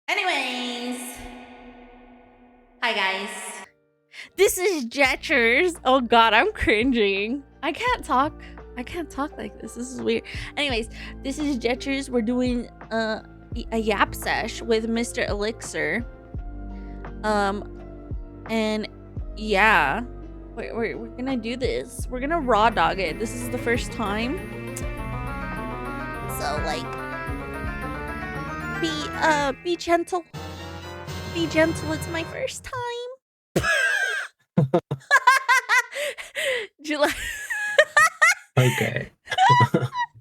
Anyways, hi guys. This is Jetchers. Oh god, I'm cringing. I can't talk like this. This is weird. Anyways, this is Jetchers. We're doing a Yap Sesh with Mr. Eliqzar. And yeah, we're gonna do this. We're gonna raw dog it. This is the first time. So like, be gentle. Be gentle. It's my first time. Did you like? Okay.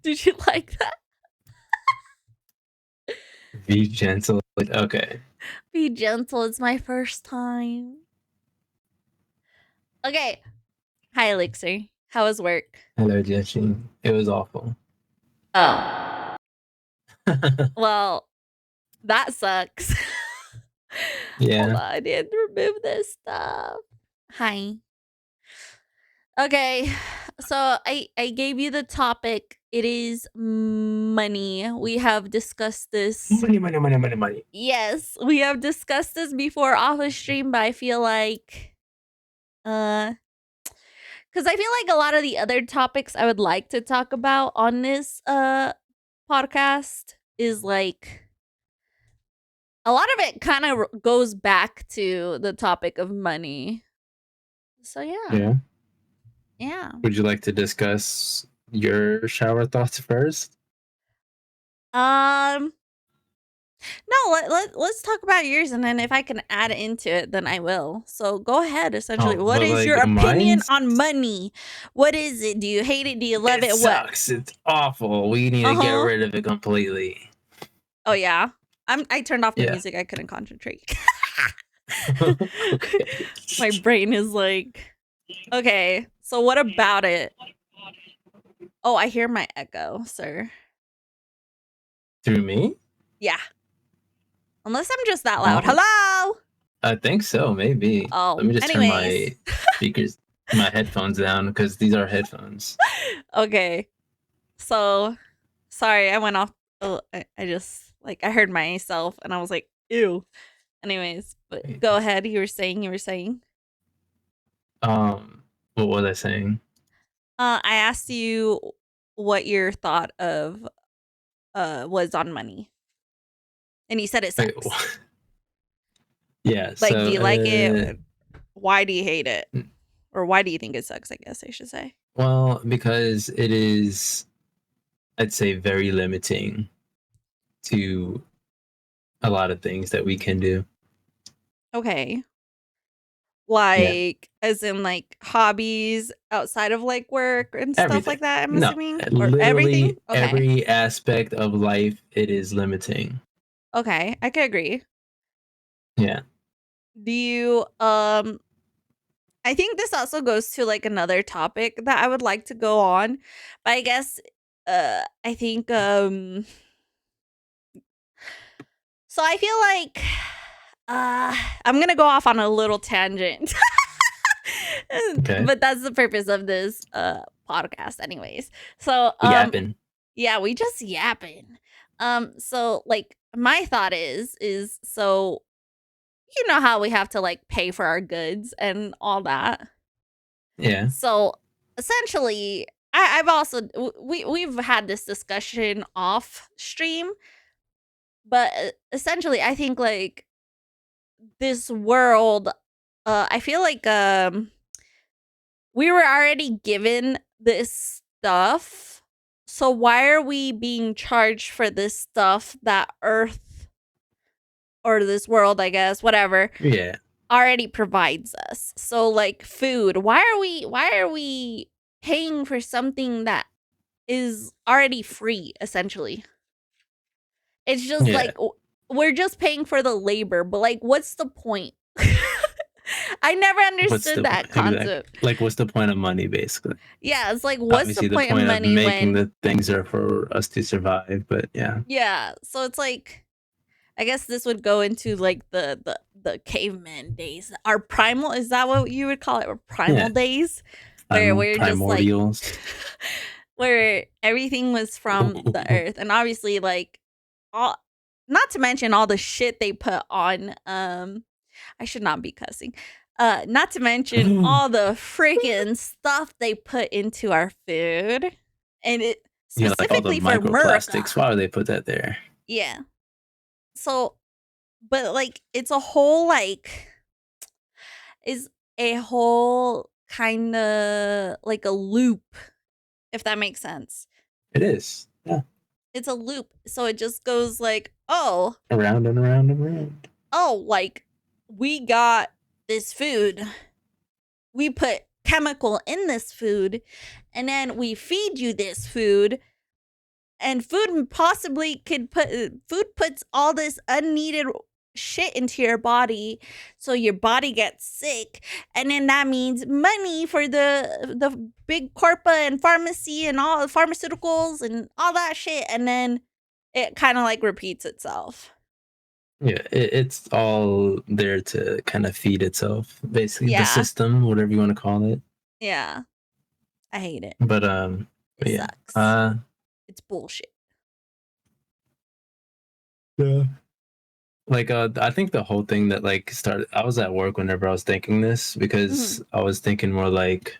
Did you like that? Be gentle. Okay. Be gentle. It's my first time. Okay. Hi, Eliqzar. How was work? Hello, JECCHI. It was awful. Oh. Well, that sucks. Yeah. Hold on, I need to remove this stuff. Hi. Okay, so I gave you the topic. It is money. We have discussed this. Money. Yes, we have discussed this before off the stream, but I feel like, because I feel like a lot of the other topics I would like to talk about on this podcast is like, a lot of it kind of goes back to the topic of money. So yeah. Yeah. Would you like to discuss your shower thoughts first? No, let's talk about yours, and then if I can add into it, then I will. So go ahead. Essentially, what is your opinion on money? What is it? Do you hate it? Do you love it? It sucks. It's awful. We need to get rid of it completely. Oh yeah, I turned off the music. I couldn't concentrate. Okay. My brain is like, okay. So what about it? Oh, I hear my echo, sir. Through me? Yeah. Unless I'm just that loud. Hello? I think so, maybe. Oh, let me just turn my speakers, my headphones down, because these are headphones. Okay. So, sorry, I went off. Oh, I just, like, I heard myself, and I was like, ew. Anyways, but go ahead. You were saying. What was I saying? I asked you what your thought of was on money, and you said it sucks. Yeah. Like, do you like it? Why do you hate it? Or why do you think it sucks? I guess I should say. Well, because it is, I'd say, very limiting to a lot of things that we can do. Okay. Like, as in, like, hobbies outside of, like, work and stuff like that, I'm assuming? Or everything? Okay. Every aspect of life, it is limiting. Okay, I could agree. Yeah. Do you, I think this also goes to, like, another topic that I would like to go on, but I guess, I think, so I feel like, I'm gonna go off on a little tangent. Okay. But that's the purpose of this podcast anyways. So yapping. Yeah, we just yapping. So like my thought is so you know how we have to like pay for our goods and all that. Yeah. So essentially I've also we've had this discussion off stream, but essentially I think like this world, I feel like we were already given this stuff, so why are we being charged for this stuff that Earth or this world, I guess, whatever, already provides us? So like food, why are we paying for something that is already free, essentially? It's just like we're just paying for the labor, but like what's the point? I never understood that concept. Exactly. Like, what's the point of money, basically? Yeah, it's like, what's obviously the point of money making the things are for us to survive, but yeah. Yeah, so it's like, I guess this would go into like the caveman days. Our primal, is that what you would call it? Or primal days? Where we're just like, where everything was from the earth. And obviously like, not to mention all the shit they put on. I should not be cussing. Not to mention all the freaking stuff they put into our food, and it Yeah, like all the specifically for microplastics. America. Why would they put that there? Yeah. So, but like, it's a whole like is a whole kind of like a loop, if that makes sense. It is. Yeah. It's a loop. So it just goes like, oh, Around and around and around. oh, like we got this food. We put chemical in this food, and then we feed you this food, and food possibly could put food puts all this unneeded shit into your body, so your body gets sick, and then that means money for the big corpa and pharmacy and all the pharmaceuticals and all that shit, and then it kind of like repeats itself. Yeah, it's all there to kind of feed itself, basically. Yeah. The system, whatever you want to call it. Yeah, I hate it. But It yeah. sucks. It's bullshit. Yeah. Like I think the whole thing that like started, I was at work whenever I was thinking this, because I was thinking more like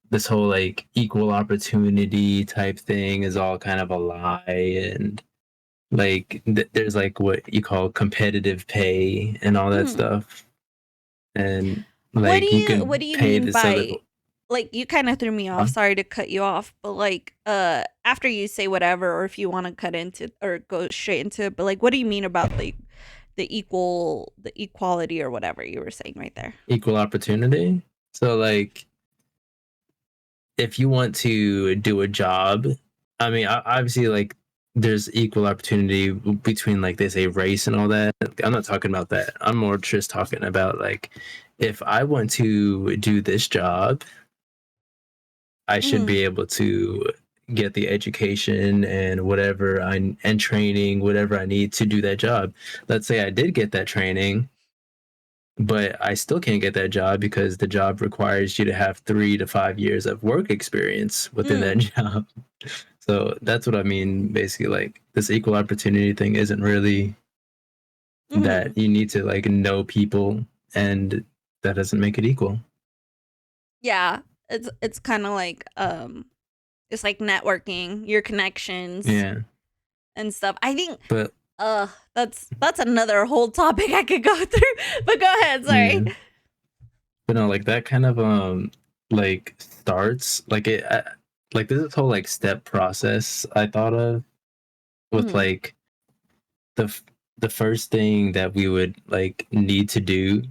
this whole like equal opportunity type thing is all kind of a lie, and like there's like what you call competitive pay and all that stuff, and like What do you pay mean this by other. like, you kind of threw me off. Huh? Sorry to cut you off, but like after you say whatever, or if you want to cut into or go straight into it, but like, what do you mean about the equality or whatever you were saying right there? Equal opportunity. So like if you want to do a job, I mean, obviously, like there's equal opportunity between like they say race and all that. I'm not talking about that. I'm more just talking about like if I want to do this job, I should be able to get the education and whatever and training, whatever I need to do that job. Let's say I did get that training, but I still can't get that job because the job requires you to have 3 to 5 years of work experience within that job. So that's what I mean. Basically, like this equal opportunity thing isn't really that you need to like know people, and that doesn't make it equal. Yeah, it's kind of like it's like networking, your connections, Yeah, and stuff. I think but that's another whole topic I could go through. But go ahead, sorry. yeah. But no, like that kind of like starts like it like this whole like step process I thought of with like the the first thing that we would like need to do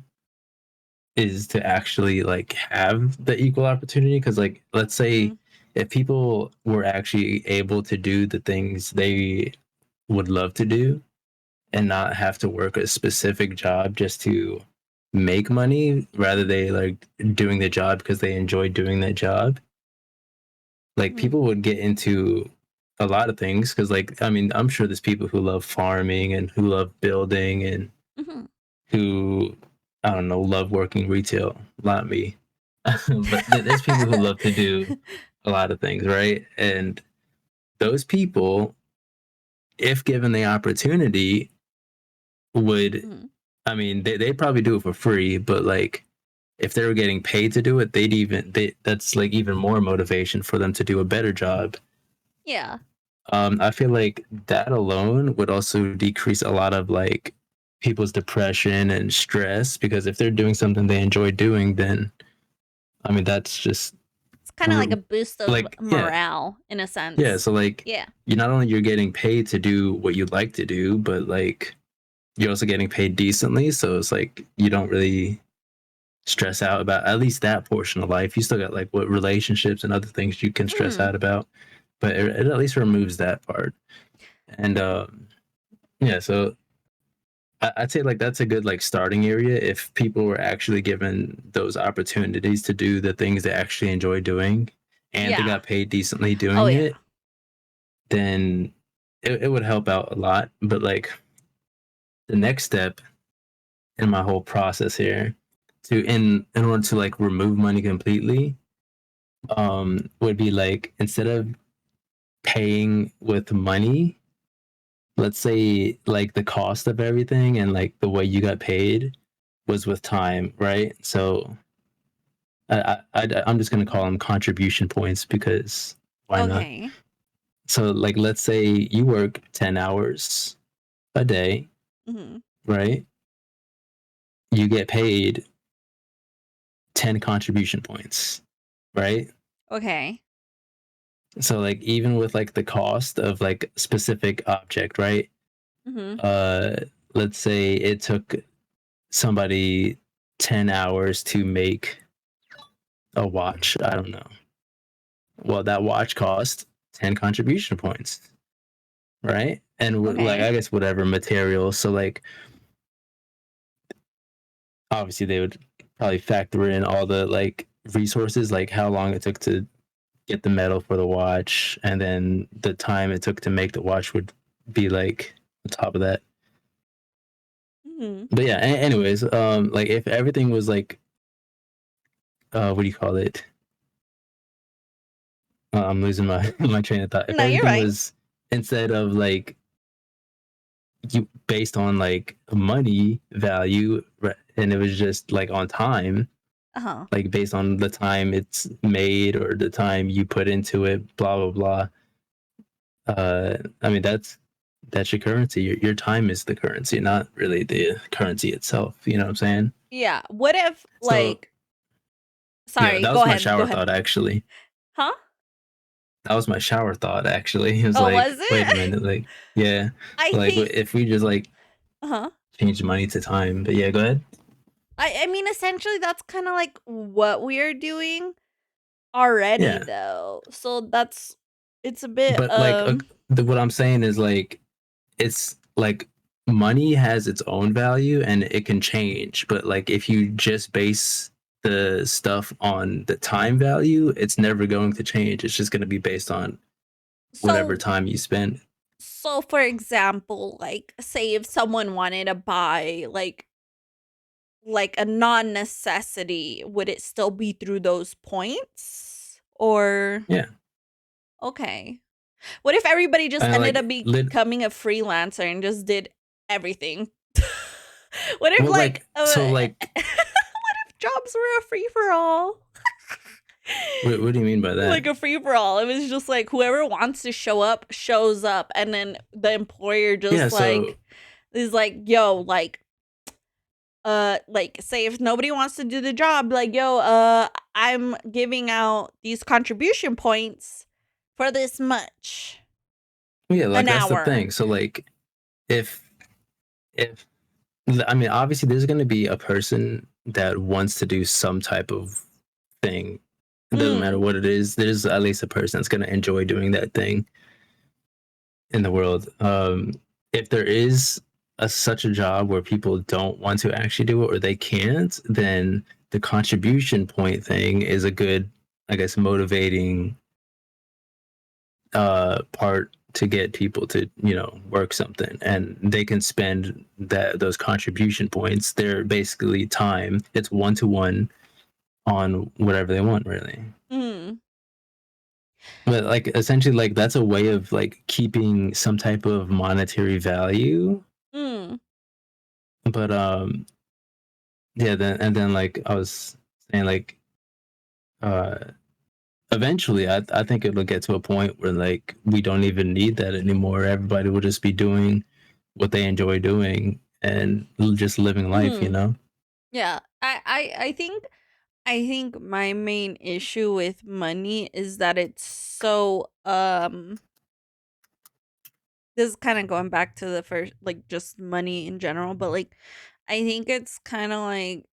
is to actually like have the equal opportunity, because like let's say if people were actually able to do the things they would love to do and not have to work a specific job just to make money, rather they like doing the job because they enjoy doing that job, like people would get into a lot of things, because like I mean I'm sure there's people who love farming and who love building and who I don't know love working retail, not me. But there's people who love to do a lot of things, right? And those people, if given the opportunity, would I mean they probably do it for free, but like if they were getting paid to do it, that's like even more motivation for them to do a better job. Yeah. I feel like that alone would also decrease a lot of like people's depression and stress, because if they're doing something they enjoy doing, then I mean that's just It's kind of like a boost of like morale in a sense. yeah. So like yeah, you not only you're getting paid to do what you like to do, but like you're also getting paid decently. So it's like you don't really stress out about at least that portion of life. You still got like what relationships and other things you can stress out about, but it at least removes that part. And yeah, so I'd say like that's a good like starting area. If people were actually given those opportunities to do the things they actually enjoy doing, and they got paid decently doing it, then it would help out a lot. But like the next step in my whole process here, to in order to like remove money completely, would be like instead of paying with money, let's say like the cost of everything and like the way you got paid was with time, right? So I'm just gonna call them contribution points because why not? Okay. So like let's say you work 10 hours a day, Hmm. right? You get paid 10 contribution points, right? Okay. So like even with like the cost of like specific object, right? Hmm. Uh let's say it took somebody 10 hours to make a watch. I don't know. Well, that watch cost 10 contribution points, right? And like, Okay. I guess whatever material. So, like, obviously, they would probably factor in all the like resources, like how long it took to get the metal for the watch, and then the time it took to make the watch would be like on top of that. Hmm. But yeah, anyways, like if everything was like, what do you call it? I'm losing my my train of thought. If No, you're everything right. was instead of like you based on like money value, and it was just like on time, Uh-huh. like based on the time it's made or the time you put into it, blah blah blah. I mean that's your currency. Your time is the currency, not really the currency itself. You know what I'm saying? Yeah. What if, So like, yeah, sorry, that go was my ahead. Go shower ahead. thought actually. Huh? That was my shower thought actually. It was Oh, like, was wait a it? minute, like yeah, I like think, if we just like uh-huh. change money to time. But yeah, go ahead. I mean, essentially, that's kind of like what we are doing already, Yeah, though. So that's, it's a bit, but like what I'm saying is like it's like money has its own value and it can change, but like if you just base the stuff on the time value, it's never going to change. It's just going to be based on whatever so, time you spend. so for example, like, say if someone wanted to buy, like a non-necessity, would it still be through those points? Or, Yeah, okay. What if everybody just and ended like up becoming a freelancer and just did everything? What if, well, like, like so like what if jobs were a free for all? what do you mean by that? Like a free for all. It was just like whoever wants to show up shows up, and then the employer Yeah, just so like is like, yo, like say if nobody wants to do the job, like, yo, I'm giving out these contribution points for this much yeah, like an that's the hour. thing. So like if if I mean obviously there's going to be a person that wants to do some type of thing. It doesn't matter Mm. what it is. There's at least a person that's going to enjoy doing that thing in the world. If there is such a job where people don't want to actually do it or they can't, then the contribution point thing is a good, I guess, motivating part to get people to work something, and they can spend those contribution points. They're basically time. It's 1-to-1 on whatever they want, really. Mm. But like essentially like that's a way of like keeping some type of monetary value. Mm. But yeah, then like I was saying like uh eventually I think it'll get to a point where like we don't even need that anymore. Everybody will just be doing what they enjoy doing and just living life, you Mm. know? Yeah. I think my main issue with money is that it's so this is kind of going back to the first, like, just money in general, but like I think it's kind of like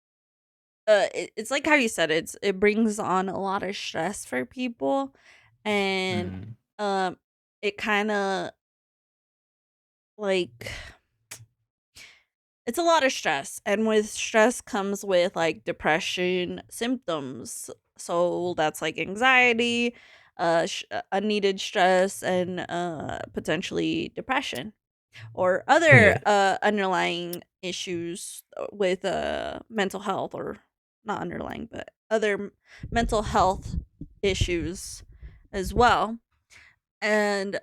it's like how you said, it brings on a lot of stress for people, and Mm-hmm. um it kind of like it's a lot of stress, and with stress comes with like depression symptoms. So that's like anxiety, unneeded stress, and potentially depression or other Yeah. underlying issues with mental health, or not underlying, but other mental health issues as well. And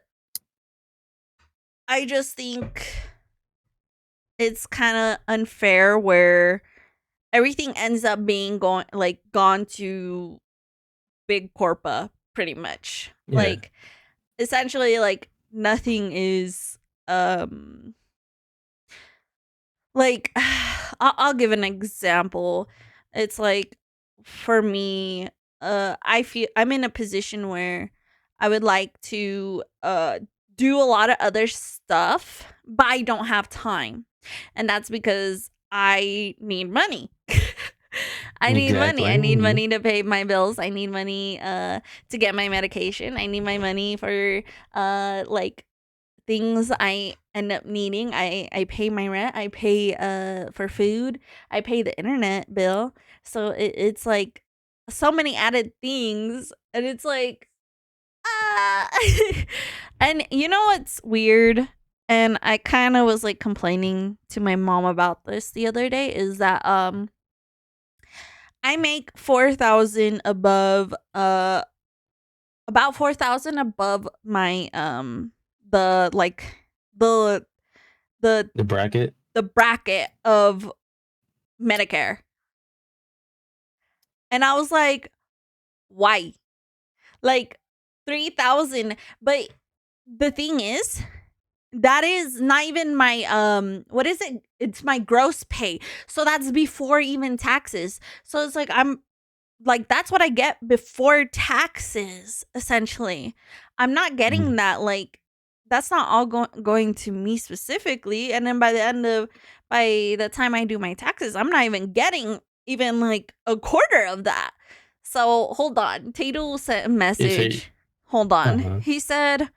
I just think it's kind of unfair where everything ends up being gone to big corpa pretty much. Yeah. Like essentially like nothing is like I'll give an example. It's like for me, I feel I'm in a position where I would like to do a lot of other stuff, but I don't have time. And that's because I need money. I need money. Exactly. I need money to pay my bills. I need money to get my medication. I need my money for like things I end up needing. I pay my rent. I pay for food. I pay the internet bill. So it's like so many added things, and it's like ah. And you know what's weird? And I kind of was like complaining to my mom about this the other day is that I make 4,000 above about 4,000 above my the like the the The bracket. the bracket of Medicare. And I was like, why? Like 3,000, but the thing is that is not even my what is it? It's my gross pay. So that's before even taxes. So it's like like that's what I get before taxes essentially. I'm not getting that like that's not all going to me specifically, and then by the time I do my taxes, I'm not even getting even like a quarter of that. So hold on. Tato sent a message. Hold on. He said,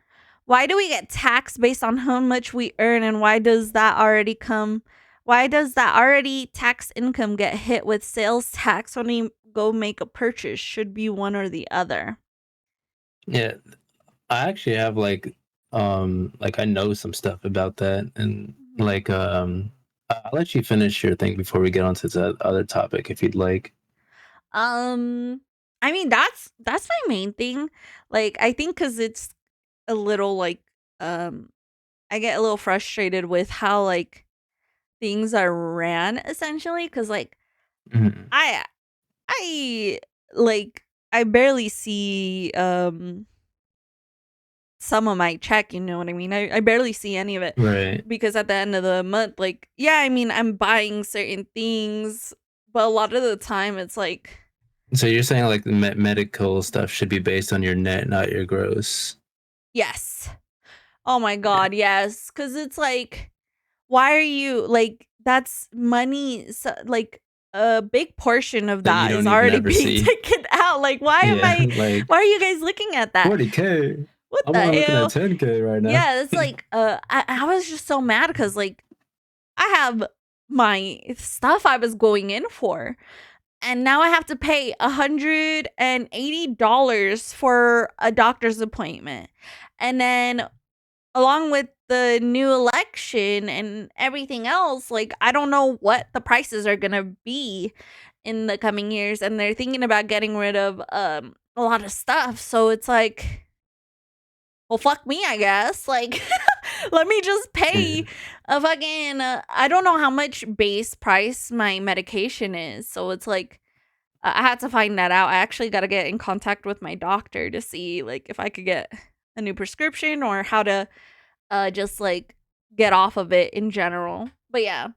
"Why do we get taxed based on how much we earn, and why does that already taxed income get hit with sales tax when we go make a purchase? Should be one or the other." Yeah, I actually have like I know some stuff about that, and like I'll let you finish your thing before we get onto the other topic if you'd like. I mean that's my main thing. Like I think cuz it's a little like um I get a little frustrated with how like things are ran essentially cuz like Mhm. I I like I barely see some of my check, you know what I mean? I barely see any of it Right. because at the end of the month, like, yeah, I mean, I'm buying certain things, but a lot of the time it's like, So you're saying like the medical stuff should be based on your net, not your gross. yes. Oh my Yeah. God, yes. Cause it's like, why are you like, that's money, so, like, a big portion of That you that is don't even already ever being see. taken out. Like, Yeah, like why are you guys looking at that? 40K. What I'm the only looking at hell? 10K right now. Yeah, it's like, I was just so mad because, like, I have my stuff I was going in for, and now I have to pay $180 for a doctor's appointment. And then, along with the new election and everything else, like, I don't know what the prices are going to be in the coming years. And they're thinking about getting rid of a lot of stuff. So it's like, well, fuck me, I guess. Like, let me just pay Yeah. a fucking. I don't know how much base price my medication is. So it's like, I had to find that out. I actually got to get in contact with my doctor to see, like, if I could get a new prescription or how to just, like, get off of it in general. But yeah.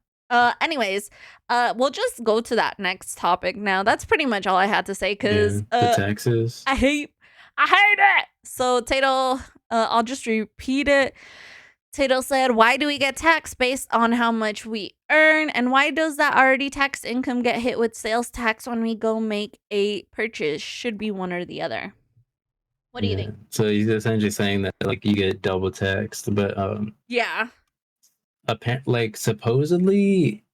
Anyways, we'll just go to that next topic now. That's pretty much all I had to say Yeah. because The taxes. I hate it. So Tato, I'll just repeat it. Tato said, "Why do we get taxed based on how much we earn, and why does that already taxed income get hit with sales tax when we go make a purchase? Should be one or the other." What do you Yeah. think? So he's essentially saying that like you get double taxed, but Yeah. apparently like supposedly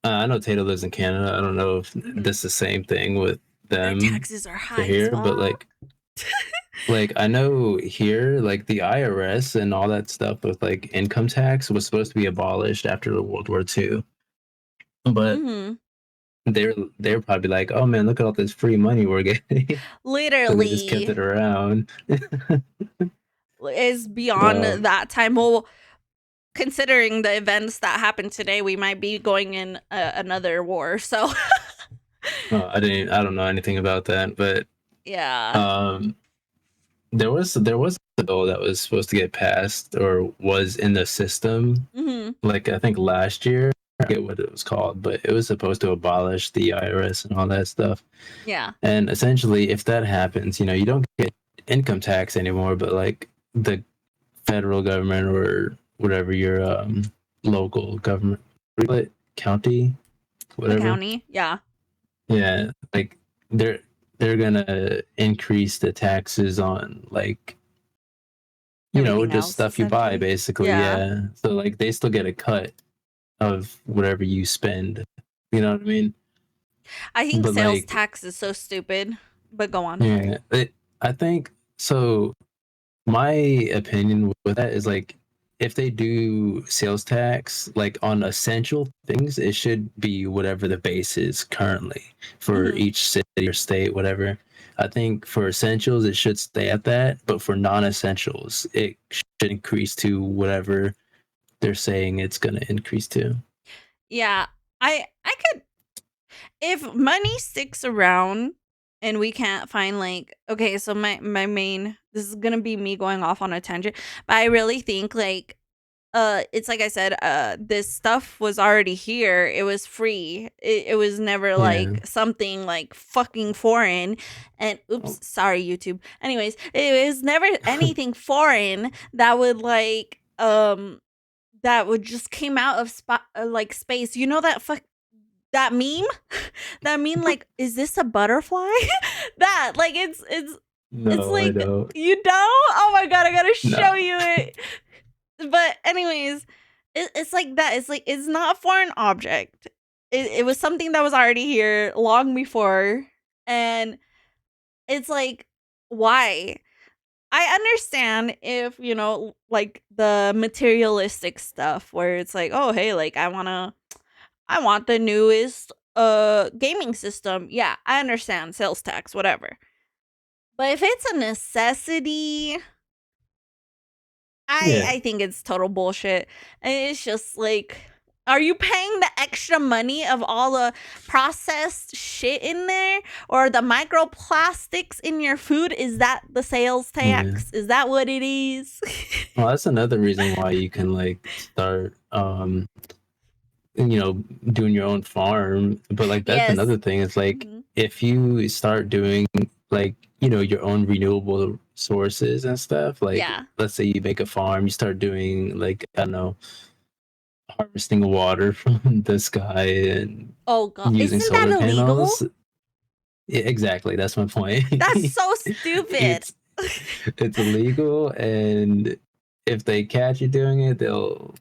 I know Tato lives in Canada. I don't know if Mhm. this is the same thing with Their them taxes are for high as here, but fuck. like I know here, like the IRS and all that stuff with like income tax was supposed to be abolished after the World War II. But Mhm. they're probably like, oh man, look at all this free money we're getting. So they just kept Literally it around. is beyond um, that time. Well, considering the events that happened today, we might be going in another war. So I don't know anything about that, but yeah. there was a bill that was supposed to get passed or was in the system, like I think last year. I forget what it was called, but it was supposed to abolish the IRS and all that stuff. Yeah. And essentially, if that happens, you don't get income tax anymore, but like the federal government or whatever your local government, county, The whatever. county. Yeah. Yeah, like they're gonna increase the taxes on like Everything just else, stuff you buy, essentially. basically. Yeah. Yeah, so like they still get a cut of whatever you spend. You know what I mean? I think But sales like, tax is so stupid. But go on. yeah, I think so. My opinion with that is like, if they do sales tax like on essential things, it should be whatever the base is currently for each city or state, whatever. I think for essentials it should stay at that, but for non-essentials it should increase to whatever they're saying it's going to increase to. Yeah. I could, if money sticks around and we can't find like, okay, so my main, this is gonna be me going off on a tangent, but I really think like it's like I said, this stuff was already here. It was free. It was never like something like fucking foreign. And oops, sorry YouTube. Anyways, it was never anything foreign that would like that would just came out of like space. You know that that meme? That meme, like, is this a butterfly? That like it's No, I like, don't. you don't? Oh my god, I gotta show No. you it. But anyways, it's like that. It's like it's not a foreign object. It was something that was already here long before, and it's like, why? I understand if, like the materialistic stuff where it's like, oh hey, like I want the newest gaming system. Yeah, I understand sales tax, whatever. But if it's a necessity, I think it's total bullshit. And it's just like, are you paying the extra money of all the processed shit in there? Or the microplastics in your food? Is that the sales tax? Is that what it is? Well, that's another reason why you can like start doing your own farm. But like that's Yes. another thing. It's like if you start doing like your own renewable sources and stuff, like let's say you make a farm, you start doing like, I don't know, harvesting water from the sky and Oh god, using isn't that solar illegal? panels. Yeah, exactly, that's my point. That's so stupid. It's illegal, and if they catch you doing it, they'll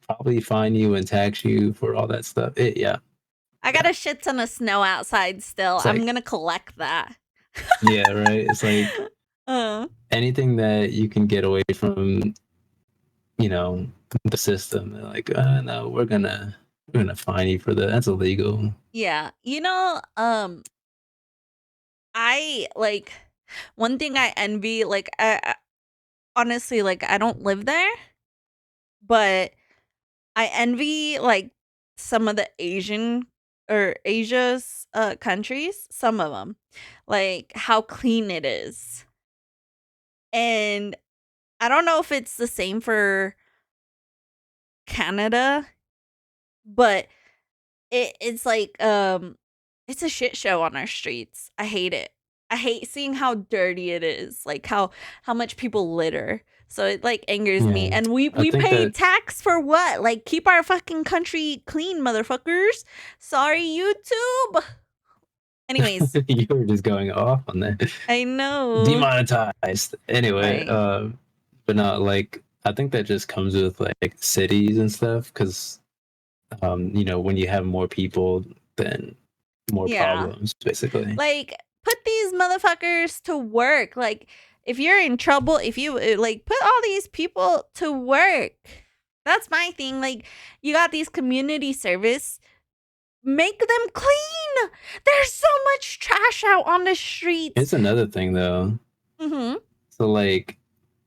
probably fine you and tax you for all that stuff. I got a shit ton of snow outside still. It's I'm like, gonna collect that. yeah, right. It's like anything that you can get away from, the system. They're like, no, we're gonna fine you for that. That's illegal. Yeah, I like, one thing I envy, like honestly, like I don't live there, but I envy like some of the Asia's countries, some of them, like how clean it is. And I don't know if it's the same for Canada, but it's like it's a shit show on our streets. I hate it. I hate seeing how dirty it is, like how much people litter. So it like angers me. And we pay tax for what? Like, keep our fucking country clean, motherfuckers. Sorry, YouTube. Anyways, you were just going off on that. I know. Demonetized. Anyway, Right. but not like, I think that just comes with like cities and stuff, because when you have more people, then more problems, basically. Like, put these motherfuckers to work. Like, if you're in trouble, if you like, put all these people to work. That's my thing. Like, you got these community service, make them clean. There's so much trash out on the streets. It's another thing though. So like,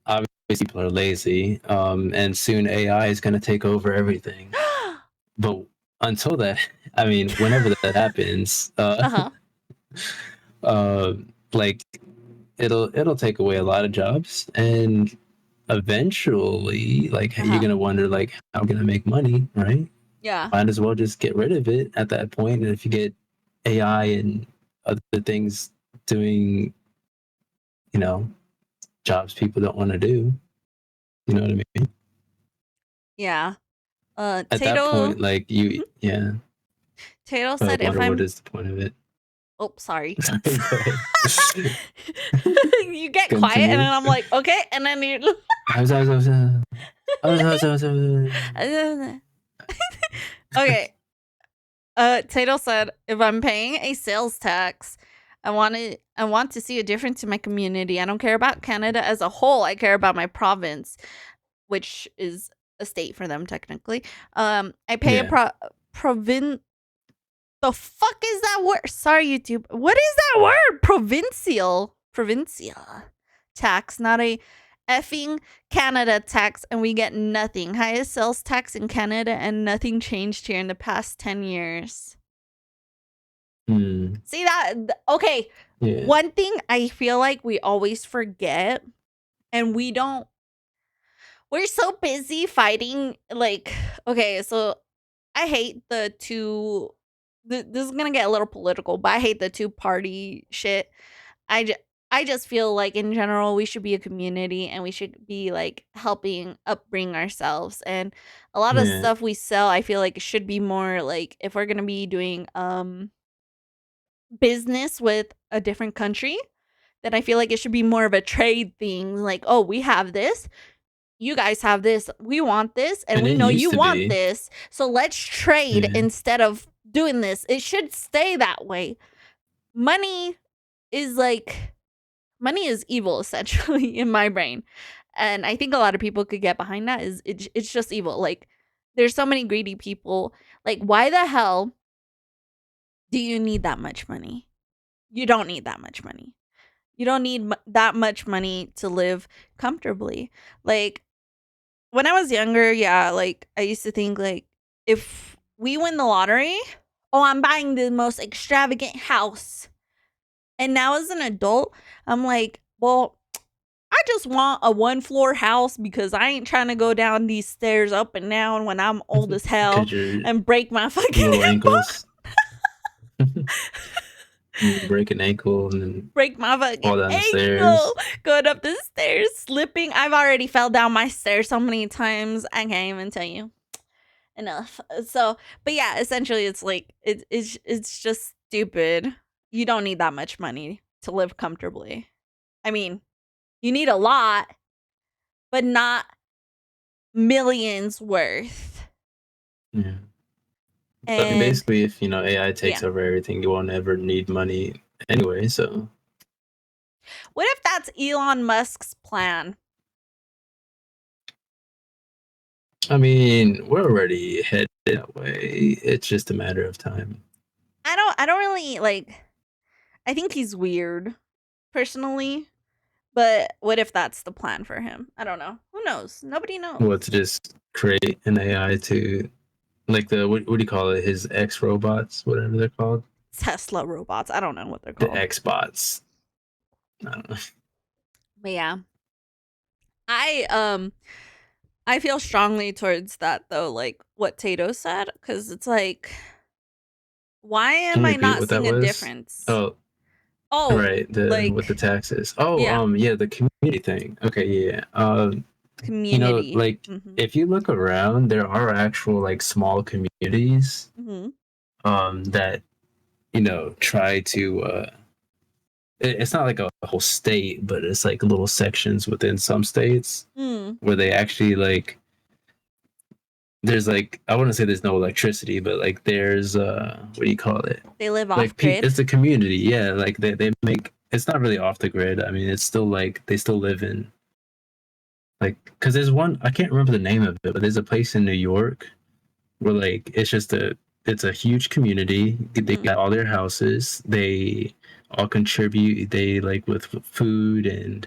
obviously people are lazy, and soon AI is going to take over everything. But until that, I mean, whenever that happens, like it'll take away a lot of jobs, and eventually, like you're gonna wonder, like, how can I make money, right? Yeah. Might as well just get rid of it at that point. And if you get AI and other things doing, jobs people don't want to do, you know what I mean? Yeah. At Tato, that point, like yeah. Tato I said, if wonder I'm, what is the point of it. oh, sorry. Go ahead. You get quiet, Continue. and then I'm like, okay, and then you. Okay. Tato said, if I'm paying a sales tax, I want to see a difference in my community. I don't care about Canada as a whole. I care about my province, which is a state for them technically. I pay a provin. The fuck is that word? Sorry, YouTube. What is that word? Provincial tax, not a effing Canada tax, and we get nothing. Highest sales tax in Canada, and nothing changed here in the past 10 years. See that? Okay. Yeah. One thing I feel like we always forget, and we're so busy fighting, like, okay, so I hate the two, this is gonna get a little political, but I hate the two-party shit. I just feel like in general we should be a community, and we should be like helping upbring ourselves, and a lot of stuff we sell, I feel like it should be more like, if we're gonna be doing business with a different country, then I feel like it should be more of a trade thing. Like, oh, we have this, you guys have this, we want this, and we know you want this, so let's trade instead of doing this. It should stay that way. Money is evil, essentially, in my brain, and I think a lot of people could get behind that. It's just evil. Like, there's so many greedy people. Like, why the hell do you need that much money? You don't need that much money. You don't need that much money to live comfortably. Like, when I was younger, yeah, like, I used to think, like, if we win the lottery, oh, I'm buying the most extravagant house. And now as an adult, I'm like, well, I just want a 1-floor house, because I ain't trying to go down these stairs up and down when I'm old as hell and break my fucking ankles. Break an ankle and then break my fucking ankle going up the stairs, slipping. I've already fell down my stairs so many times, I can't even tell you enough. So, but yeah, essentially it's like, it's just stupid. You don't need that much money to live comfortably. I mean, you need a lot, but not millions worth. Yeah. And but basically, if AI takes over everything, you won't ever need money anyway. So, what if that's Elon Musk's plan? I mean, we're already headed that way. It's just a matter of time. I don't really like. I think he's weird, personally. But what if that's the plan for him? I don't know. Who knows? Nobody knows. Well, to just create an AI to, like, the what do you call it? His X robots, whatever they're called. Tesla robots. I don't know what they're called. The X bots. I don't know. But yeah, I feel strongly towards that, though. Like what Tato said, because it's like, why am I not seeing a difference? Oh, right. With the taxes. Oh, yeah, the community thing. Okay, yeah. Community. Like, if you look around, there are actual, like, small communities that try to it's not like a whole state, but it's like little sections within some states where they actually, like, there's, like, I wouldn't say there's no electricity, but, like, there's what do you call it? They live off grid. It's a community, yeah. Like, they make, it's not really off the grid. I mean, it's still, like, they still live in, like, because there's one, I can't remember the name of it, but there's a place in New York where, like, it's a huge community. They got all their houses. They all contribute. They, like, with food and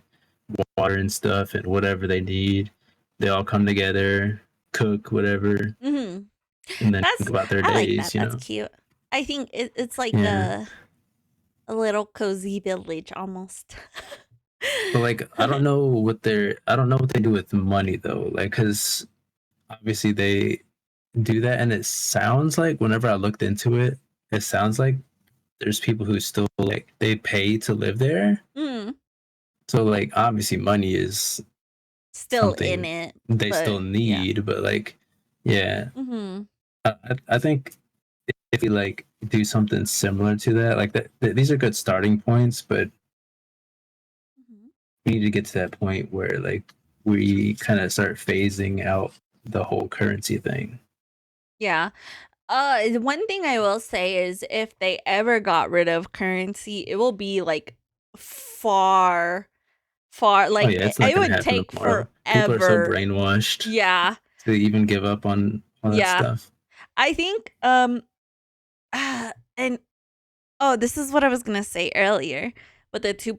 water and stuff and whatever they need. They all come together, cook whatever, Mm-hmm. and then think about their I like days. that. That's cute. I think it's like Yeah. a little cozy village almost. But like, I don't know what they do with money though. Like, cause obviously they do that, and it sounds like whenever I looked into it, it sounds like there's people who still like they pay to live there. Mm. So like, obviously, money is Still in something it, they but still need. But like, yeah, Mm-hmm. I think if you like do something similar to that, like these are good starting points, but Mm-hmm. we need to get to that point where like we kind of start phasing out the whole currency thing. Yeah. One thing I will say is if they ever got rid of currency, it will be like far, far. Oh Like yeah, it's not it gonna would happen take tomorrow. People are so forever. brainwashed Yeah. to even give up on all that Yeah. stuff. I think and oh, this is what I was gonna say earlier with the two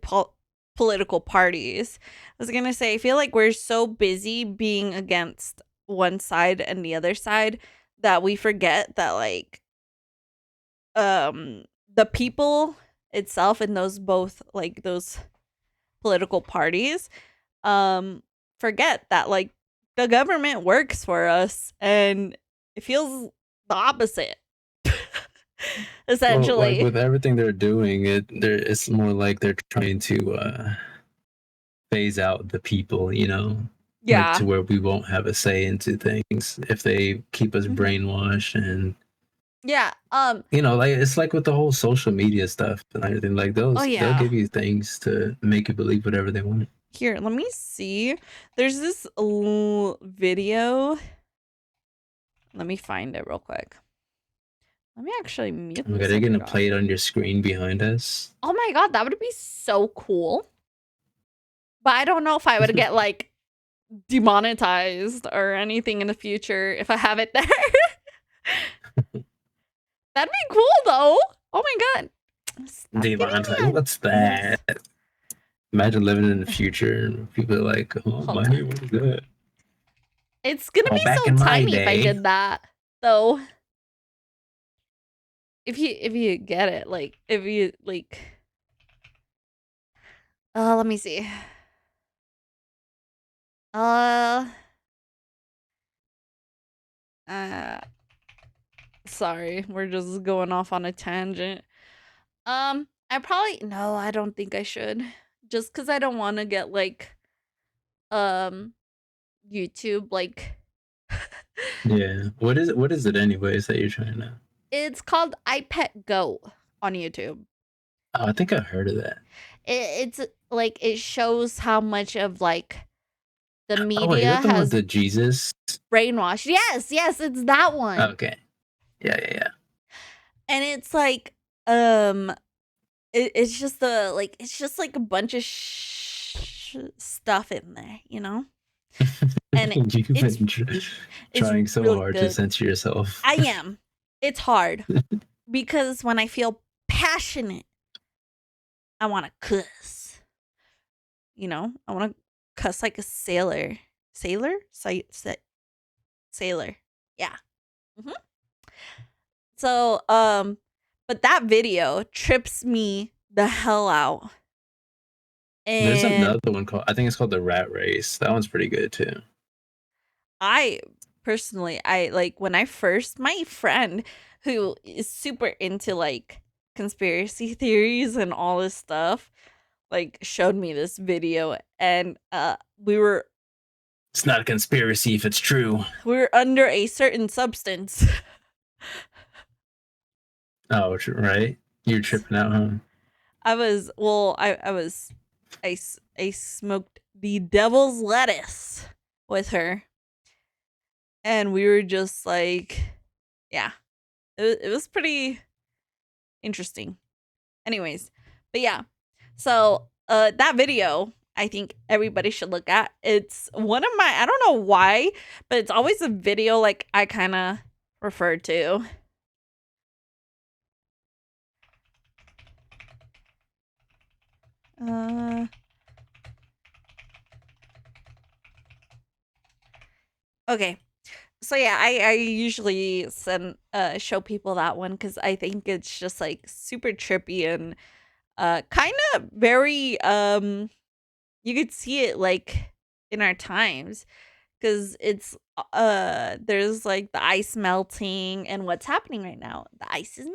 political parties. I was gonna say I feel like we're so busy being against one side and the other side that we forget that like the people itself in those both like those political parties um forget that like the government works for us and it feels the opposite. Well, like Essentially. with everything they're doing, it's more like they're trying to phase out the people, like to Yeah. where we won't have a say into things if they keep us Mhm. brainwashed. And Yeah. like it's like with the whole social media stuff and everything, like Oh they'll yeah. give you things to make you believe whatever they want. Here, let me see. There's this video. Let me find it real quick. Let me actually mute Oh my god, this. they're I gonna forgot. play it on your screen behind us. Oh my god, that would be so cool. But I don't know if I would get like demonetized or anything in the future if I have it there. That'd be cool though. Oh my god. Stop giving Demonetized. me What's a yes. that? Imagine living in the future and people are like, "Oh, Hold money, on. what is that?" It's gonna Oh, be back so in my tiny if I day. did that though. If you get it, like if you like let me see. Uh uh sorry, we're just going off on a tangent. I probably no, I don't think I should. Just cuz I don't want to get like um YouTube like Yeah. What is it anyways that you're trying to? it's called iPet Go on YouTube. Oh, I think I heard of that. It's like it shows how much of like the Oh wait, is media that the one with has the Jesus? brainwashed. Yes, yes, it's that one. Okay. Yeah. And it's like um it's just the like it's just like a bunch of stuff in there, you know? And You've it's been it's trying so really hard to good. censor yourself. I am. It's hard because when I feel passionate, I want to cuss. You know, I want to cuss like a sailor. Sailor? Sailor. Yeah. hmm So, but that video trips me the hell out. There's And another one called I think it's called the Rat Race. That one's pretty good too. I personally, I like when I first, my friend who is super into like conspiracy theories and all this stuff, like showed me this video and It's not a conspiracy if it's true. we were under a certain substance. Oh, right. You're tripping out, huh? I was well, I was I smoked the devil's lettuce with her and we were just like yeah, it was pretty interesting. Anyways, but yeah. So, that video I think everybody should look at. It's one of my I don't know why, but it's always a video like I kind of refer to. Uh Okay. So yeah, I usually show people that one because I think it's just like super trippy and kind of very you could see it like in our times because it's there's like the ice melting and what's happening right now. The ice is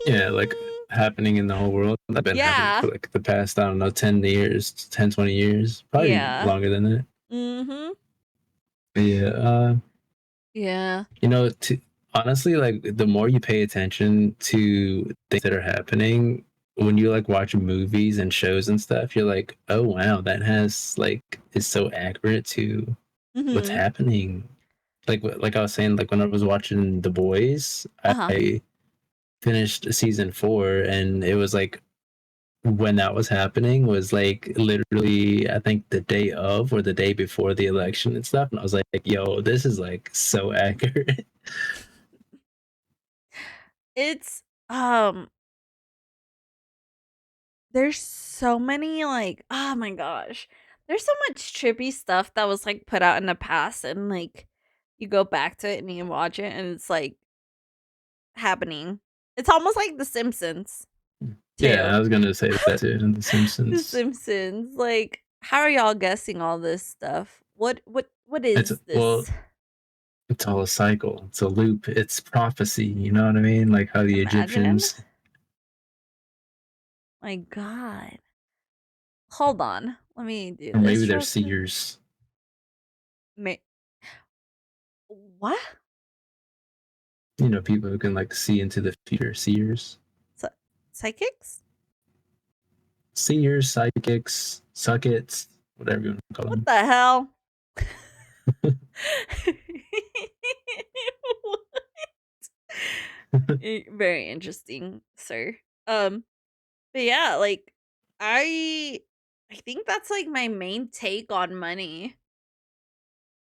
Yeah, like melting. happening in the whole world. That's been happening Yeah. for like the past, I don't know, 10 years, 10, 20 years, probably Yeah. longer than that. Mhm. But yeah, Yeah. you know, honestly, like the more you pay attention to things that are happening, when you like watch movies and shows and stuff, you're like, oh wow, that has like is so accurate to what's Mhm. happening. Like I was saying, like when I was watching The Boys, Uh-huh. I finished season 4, and it was like when that was happening was like literally I think the day of or the day before the election and stuff, and I was like, yo, this is like so accurate. It's there's so many like oh my gosh. There's so much trippy stuff that was like put out in the past and like you go back to it and you watch it and it's like happening. It's almost like The Simpsons Yeah, I too. was gonna say that too in The The Simpsons. Simpsons. Like how are y'all guessing all this stuff? What It's is well, this? it's all a cycle. It's a loop. It's prophecy. You know what I mean? Like how the Imagine. Egyptians, My god. Hold on. Let me do or maybe this they're real quick. seers. Ma- what? You know, people who can like see into the future. Seers, Psy- Psychics? seers, psychics, suckets, whatever you want to call What them. the hell? Very interesting, sir. But yeah, like I I think that's like my main take on money.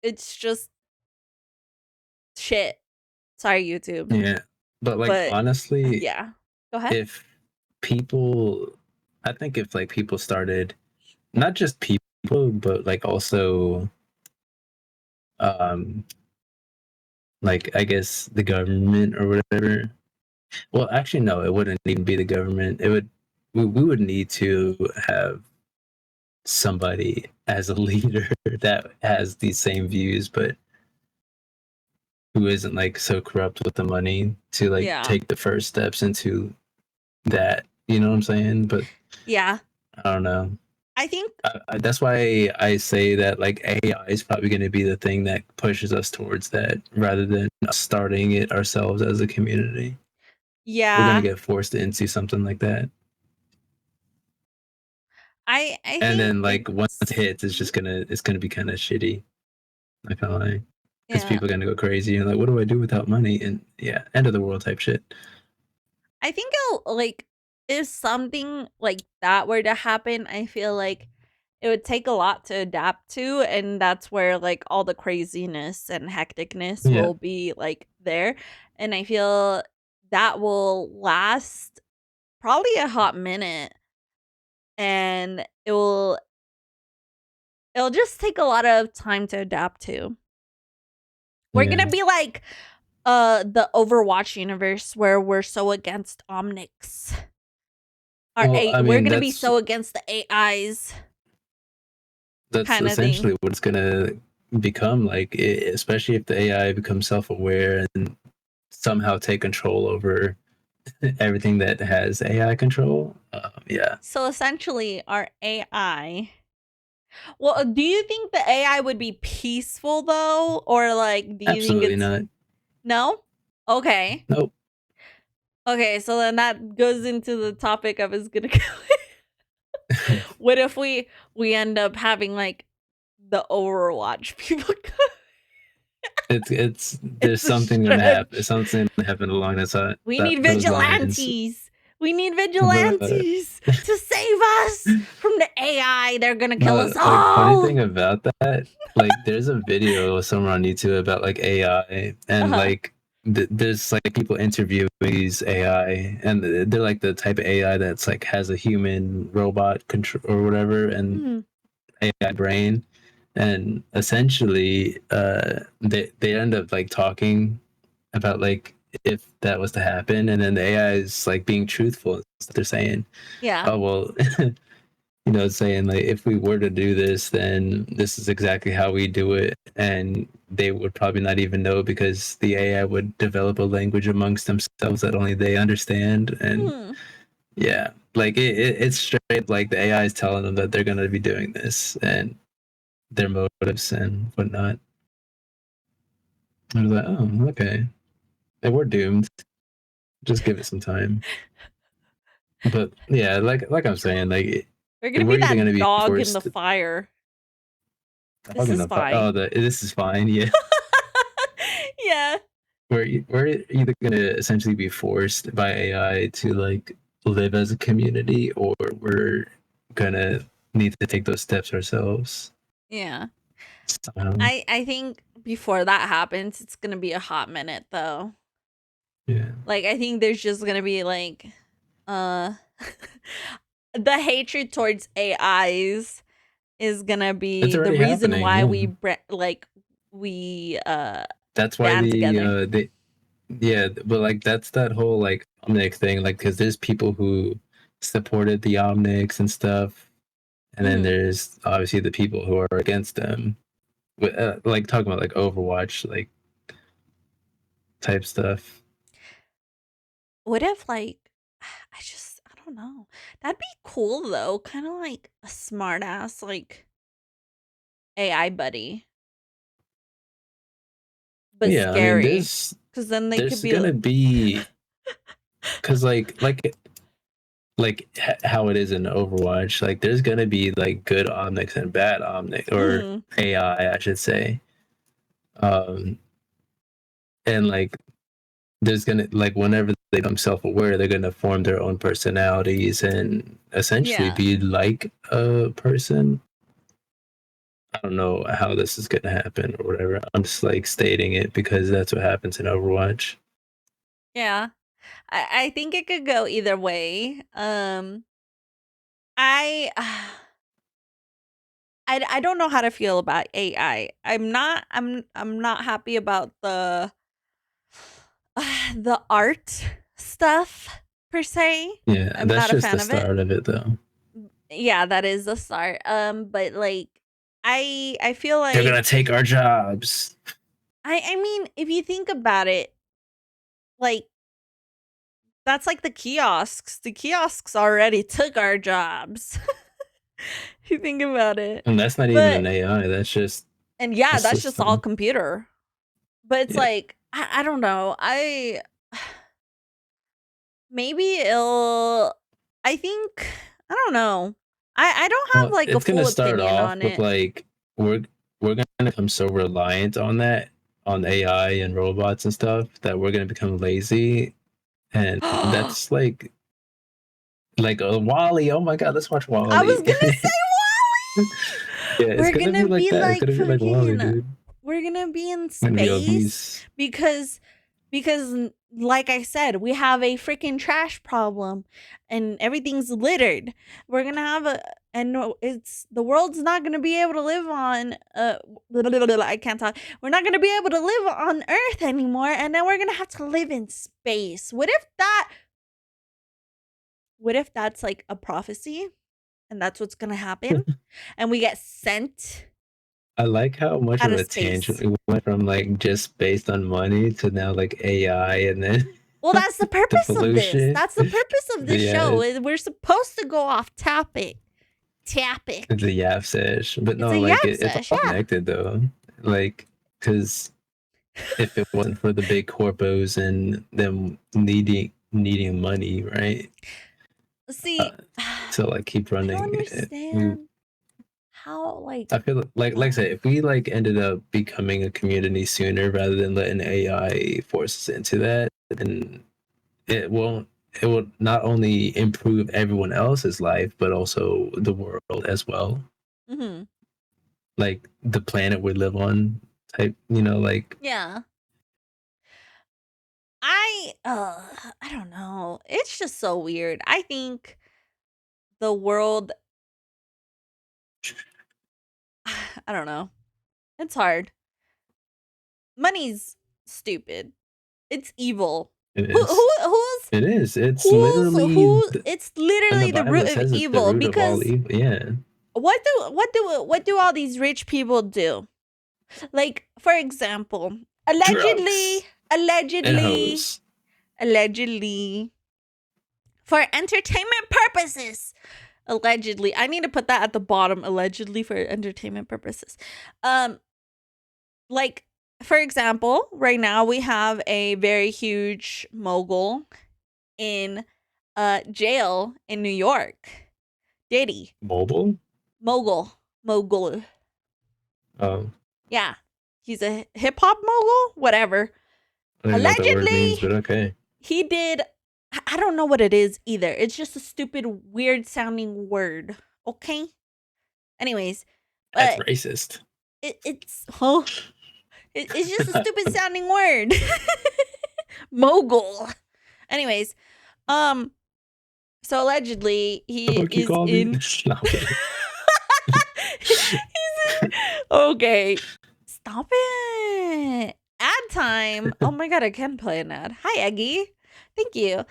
It's just shit. Sorry, YouTube. Yeah, but like But honestly, yeah. Go ahead. if people, I think if like people started, not just people, but like also, um, like I guess the government or whatever. Well, actually, no, it wouldn't even be the government. It would, we would need to have somebody as a leader that has these same views, but who isn't like so corrupt with the money to like Yeah. take the first steps into that. You know what I'm saying? But Yeah. I don't know. I think That's why I say that like AI is probably going to be the thing that pushes us towards that rather than us starting it ourselves as a community. We're going to yeah. get forced into something like that. I And think then like once it it's hits, it's gonna be kind of shitty. Not gonna lie, because yeah. people are gonna go crazy and like, what do I do without money? And yeah, end of the world type shit. I think I'll like if something like that were to happen, I feel like it would take a lot to adapt to, and that's where like all the craziness and hecticness Yeah, will be like there. And I feel that will last probably a hot minute and it'll just take a lot of time to adapt to. We're yeah. gonna be like the Overwatch universe where we're so against Omnics. Well, I We're mean, gonna be so against the AIs that's kind of thing. essentially what it's gonna become. Like, especially if the AI becomes self-aware and somehow take control over everything that has AI control. Yeah, So essentially, our AI. Well, do you think the AI would be peaceful though, or like, do you think absolutely it's not. no? Okay, Nope. okay. So then that goes into the topic I was gonna go. What if we end up having like the Overwatch people? It's there's It's a something gonna happen. stretch. Something gonna happen along We need those lines. vigilantes. We need But vigilantes to save us from the AI. They're gonna kill no, us like funny all. thing about that, like there's a video somewhere on YouTube about like AI and Uh-huh. like there's like people interviewing these AI and they're like the type of AI that's like has a human robot control or whatever and Mhm. AI brain and essentially they end up like talking about like if that was to happen, and then the AI is like being truthful. They're saying, Yeah. oh well, saying like if we were to do this, then this is exactly how we do it, and they would probably not even know because the AI would develop a language amongst themselves that only they understand. And yeah, like it's straight like the AI is telling them that they're going to be doing this and their motives and whatnot. I was like, oh, okay. And we're doomed. Just give it some time. But yeah, like I'm saying, like We're gonna be we're either that going to be dog in the forced. fire. This Dog in is the oh, fine. this is fine. Yeah, Yeah. we're either going to essentially be forced by AI to like live as a community, or we're gonna need to take those steps ourselves. Yeah. So, I think before that happens, it's gonna be a hot minute though. yeah. Like I think there's just gonna be like uh the hatred towards AIs is gonna It's be the already reason happening. why Yeah. we That's why band together. the yeah, but like that's that whole like Omnic thing, like because there's people who supported the Omnics and stuff, and then there's obviously the people who are against them. Like talking about like Overwatch like type stuff. What if like I don't know. That'd be cool though. Kind of like a smart ass like AI buddy, but Yeah, I mean scary. Cuz then they could there's be gonna be because how it is in Overwatch, like there's gonna be like good Omnics and bad Omnic or AI, I should say. Um, and like there's gonna like whenever they become self-aware, they're gonna form their own personalities and essentially yeah. be like a person. I don't know how this is gonna happen or whatever. I'm just like stating it because that's what happens in Overwatch. Yeah. I think it could go either way. I I don't know how to feel about AI. I'm not happy about the the art stuff per se. Yeah, I'm that's not a just the fan of it. start of it though. Yeah, that is the start. But like I feel They're gonna like take our jobs. I mean, if you think about it, like that's like the kiosks. The kiosks already took our jobs. If you think about it. And that's not even But an AI. That's just and a yeah, that's just all system. computer. But it's Yeah. like I don't know. Maybe it'll I think I don't know. I don't have Well, like a it's gonna full start opinion off on with it. like we're gonna become so reliant on that, on AI and robots and stuff, that we're gonna become lazy, and I that's like a Wally. Oh my god, let's watch was Wally. gonna say Yeah, Wally. it's We're gonna be gonna like be that. It's like gonna be like Wally, fucking dude. we're gonna be in It's gonna be space obese. because like I said, we have a freaking trash problem and everything's littered. We're gonna have a and it's the world's not gonna be able to live on I can't talk. We're not gonna be able to live on Earth anymore, and then we're gonna have to live in space. What if that's like a prophecy and that's what's gonna happen? And we get sent I like how much out of of a tangent space. we went from like just based on money to now like AI and then Well, that's the the purpose of this. pollution. That's the purpose of this Yeah, show. We're supposed to go off topic. the Topic. Yap Sesh. But It's no, a like yap it's sesh, all yeah. connected though. Like, because if it wasn't for the big corpos and them needing money, right? Uh, See, to like keep I don't running it, understand how I feel like I said, if we like ended up becoming a community sooner rather than letting AI force us into that, then it won't. It will not only improve everyone else's life, but also the world as well. mhm. Like the planet we live on, type. Like Yeah. I don't know. It's just so weird. I think the world I don't know. It's hard. Money's stupid. It's evil. It is. Who's It is. It's literally. it's In the literally the Bible, root it of says it's the evil, root of all because evil. Yeah. what do all these rich people do? Like, for example, allegedly, Drugs and allegedly, hoes. allegedly, for entertainment purposes. Allegedly. I need to put that at the bottom, allegedly for entertainment purposes. Like, for example, right now we have a very huge mogul in jail in New York. Diddy. Mobile? Mogul. Oh. Yeah. He's a hip hop mogul? Whatever. I don't even know what that word means, but okay. He did, I don't know what it is either. It's just a stupid, weird sounding word. Okay? Anyways. That's racist. It's just a stupid sounding word. Mogul. Anyways, so allegedly he is in. He's in. Okay, stop it. Ad time. Oh my god, I can play an ad. Hi, Eggy. Thank you.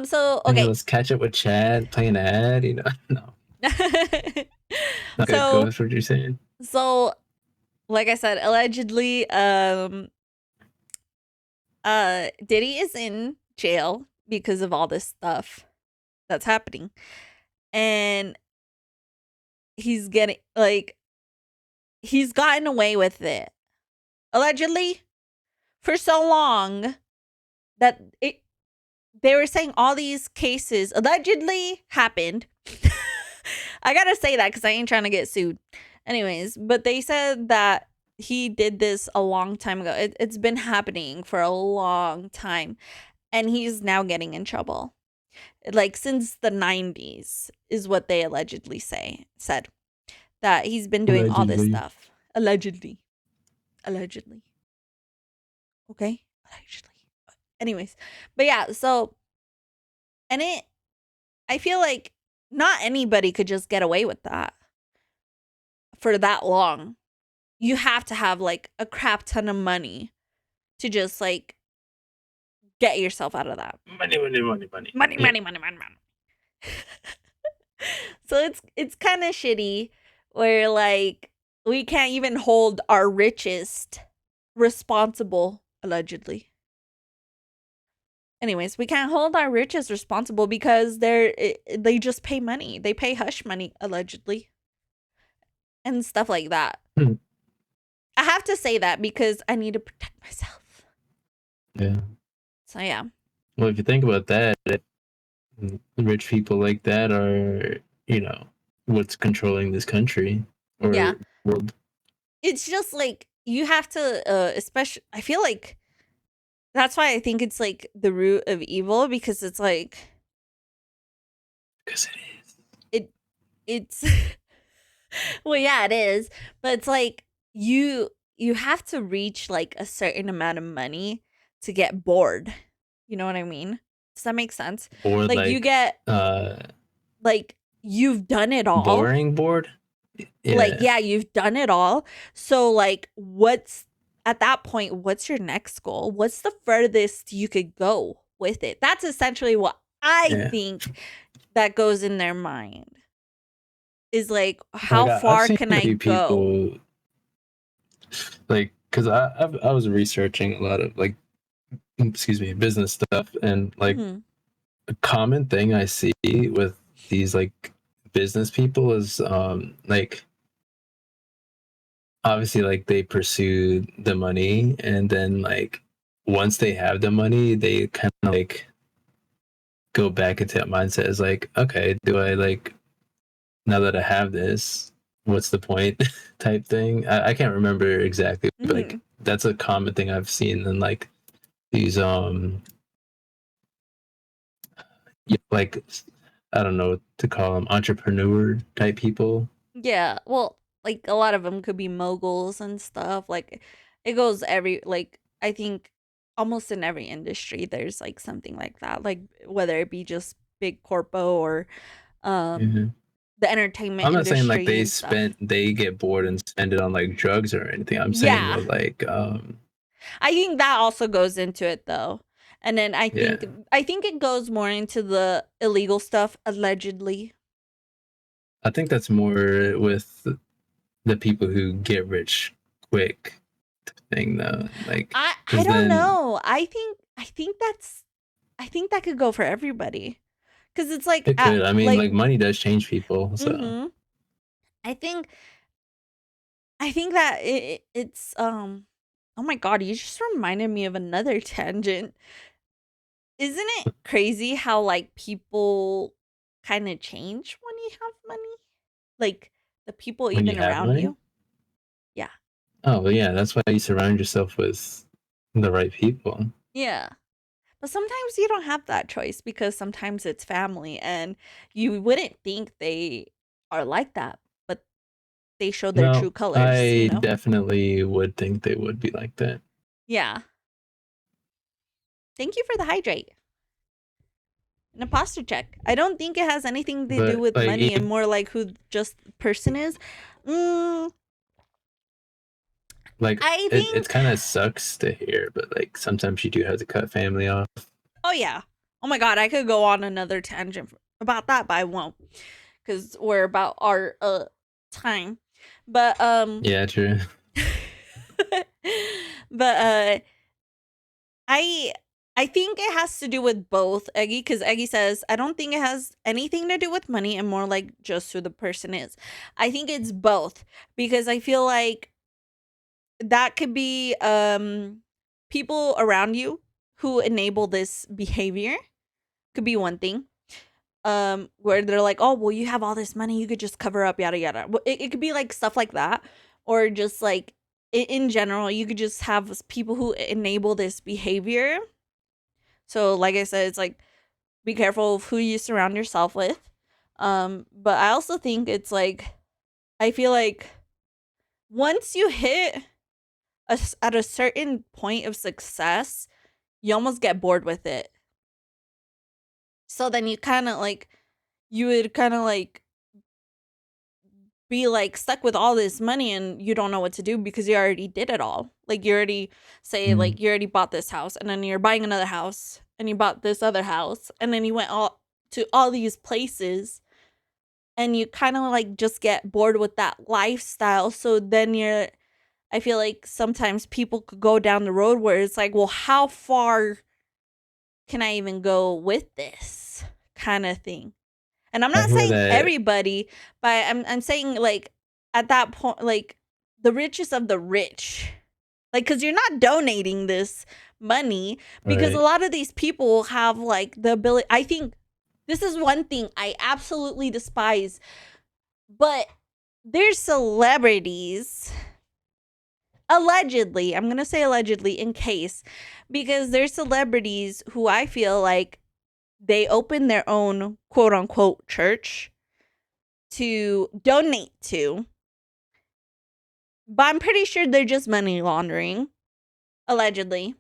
So okay. Let's catch up with Chad, play an ad. You know, no. Okay, so go with what you're saying. So, like I said, allegedly, Diddy is in jail because of all this stuff that's happening, and he's getting he's gotten away with it, allegedly, for so long that they were saying all these cases allegedly happened. I gotta say that because I ain't trying to get sued. Anyways, but they said that he did this a long time ago. It's been happening for a long time, and he's now getting in trouble. Like, since the 90s is what they allegedly said that he's been doing all this stuff. Allegedly. Okay? Allegedly. Anyways, but yeah, so, and I feel like not anybody could just get away with that for that long. You have to have like a crap ton of money to just like get yourself out of that. Money. So it's kind of shitty where like we can't even hold our richest responsible, allegedly. Anyways, we can't hold our richest responsible because they just pay money. They pay hush money, allegedly. And stuff like that. I have to say that because I need to protect myself. Yeah. So yeah. Well, if you think about that, rich people like that are, you know, what's controlling this country or world. It's just like you have to, especially. I feel like that's why I think it's like the root of evil, because it's like. Because it is. It's. Well, yeah, it is, but it's like you have to reach like a certain amount of money to get bored. You know what I mean? Does that make sense? Or like you get like you've done it all. Boring bored? Yeah. Like, yeah, you've done it all. So like what's at that point, what's your next goal? What's the furthest you could go with it? That's essentially what I think that goes in their mind. Is like, how far can I go? Like, because I was researching a lot of like, business stuff, and like a common thing I see with these like business people is like obviously like they pursue the money, and then like once they have the money, they kind of like go back into that mindset as like, okay, do I like, now that I have this, what's the point type thing. I can't remember exactly, but like that's a common thing I've seen in like these like, I don't know what to call them, entrepreneur type people. Yeah, well, like a lot of them could be moguls and stuff. Like it goes like I think almost in every industry there's like something like that. Like whether it be just big corpo or the entertainment I'm not saying like industry and stuff. they get bored and spend it on like drugs or anything. I'm saying Yeah. more like I think that also goes into it though. And then yeah. I think it goes more into the illegal stuff, allegedly. I think that's more with the people who get rich quick thing though. Like I because don't then know. I think that could go for everybody. Cuz it's like it could. I mean, like like money does change people. So mhm. I think that it's oh my god, you just reminded me of another tangent. Isn't it crazy how like people kind of change when you have money? Like the people when you even have around money, you? Yeah. oh well, yeah, that's why you surround yourself with the right people. Yeah. But sometimes you don't have that choice because sometimes it's family and you wouldn't think they are like that, but they show their true Well, colors, you I know? definitely would think they would be like that. Yeah. Thank you for the hydrate. An imposter check. I don't think it has anything to do But with like money and more like who just the person is. Mm, like I it think, kind of sucks to hear, but like sometimes you do have to cut family off. oh yeah. Oh my god, I could go on another tangent about that, but I won't because we're about our time. But Yeah, true. but I I think it has to do with both, Eggy, because Eggy says, I don't think it has anything to do with money and more like just who the person is. I think it's both because I feel like that could be people around you who enable this behavior could be one thing. Where they're like, oh well, you have all this money, you could just cover up, yada yada. It could be like stuff like that, or just like in general, you could just have people who enable this behavior. So like I said, it's like be careful of who you surround yourself with. But I also think it's like I feel like once you hit at a certain point of success, you almost get bored with it. So then you would kind of like be like stuck with all this money and you don't know what to do because you already did it all. Like you already say Mm. like you already bought this house and then you're buying another house and you bought this other house and then you went all to all these places and you kind of like just get bored with that lifestyle. So then I feel like sometimes people could go down the road where it's like, well, how far can I even go with this kind of thing? And I'm I not hear saying that. everybody, but I'm saying like at that point, like the richest of the rich, like because you're not donating this money because a Right. lot of these people have like the ability. I think this is one thing I absolutely despise, but there's celebrities allegedly. I'm gonna say allegedly in case because there's celebrities who I feel like they open their own quote unquote church to donate to, but I'm pretty sure they're just money laundering, allegedly.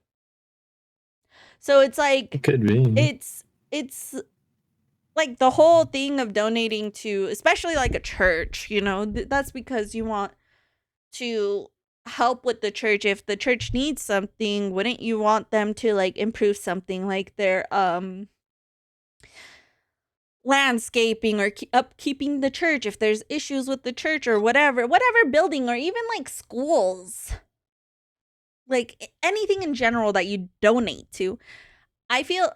So it's It like could be. it's like the whole thing of donating to, especially like a church, that's because you want to help with the church. If the church needs something, wouldn't you want them to like improve something like their landscaping or upkeeping the church if there's issues with the church or whatever building or even like schools, like anything in general that you donate to. I feel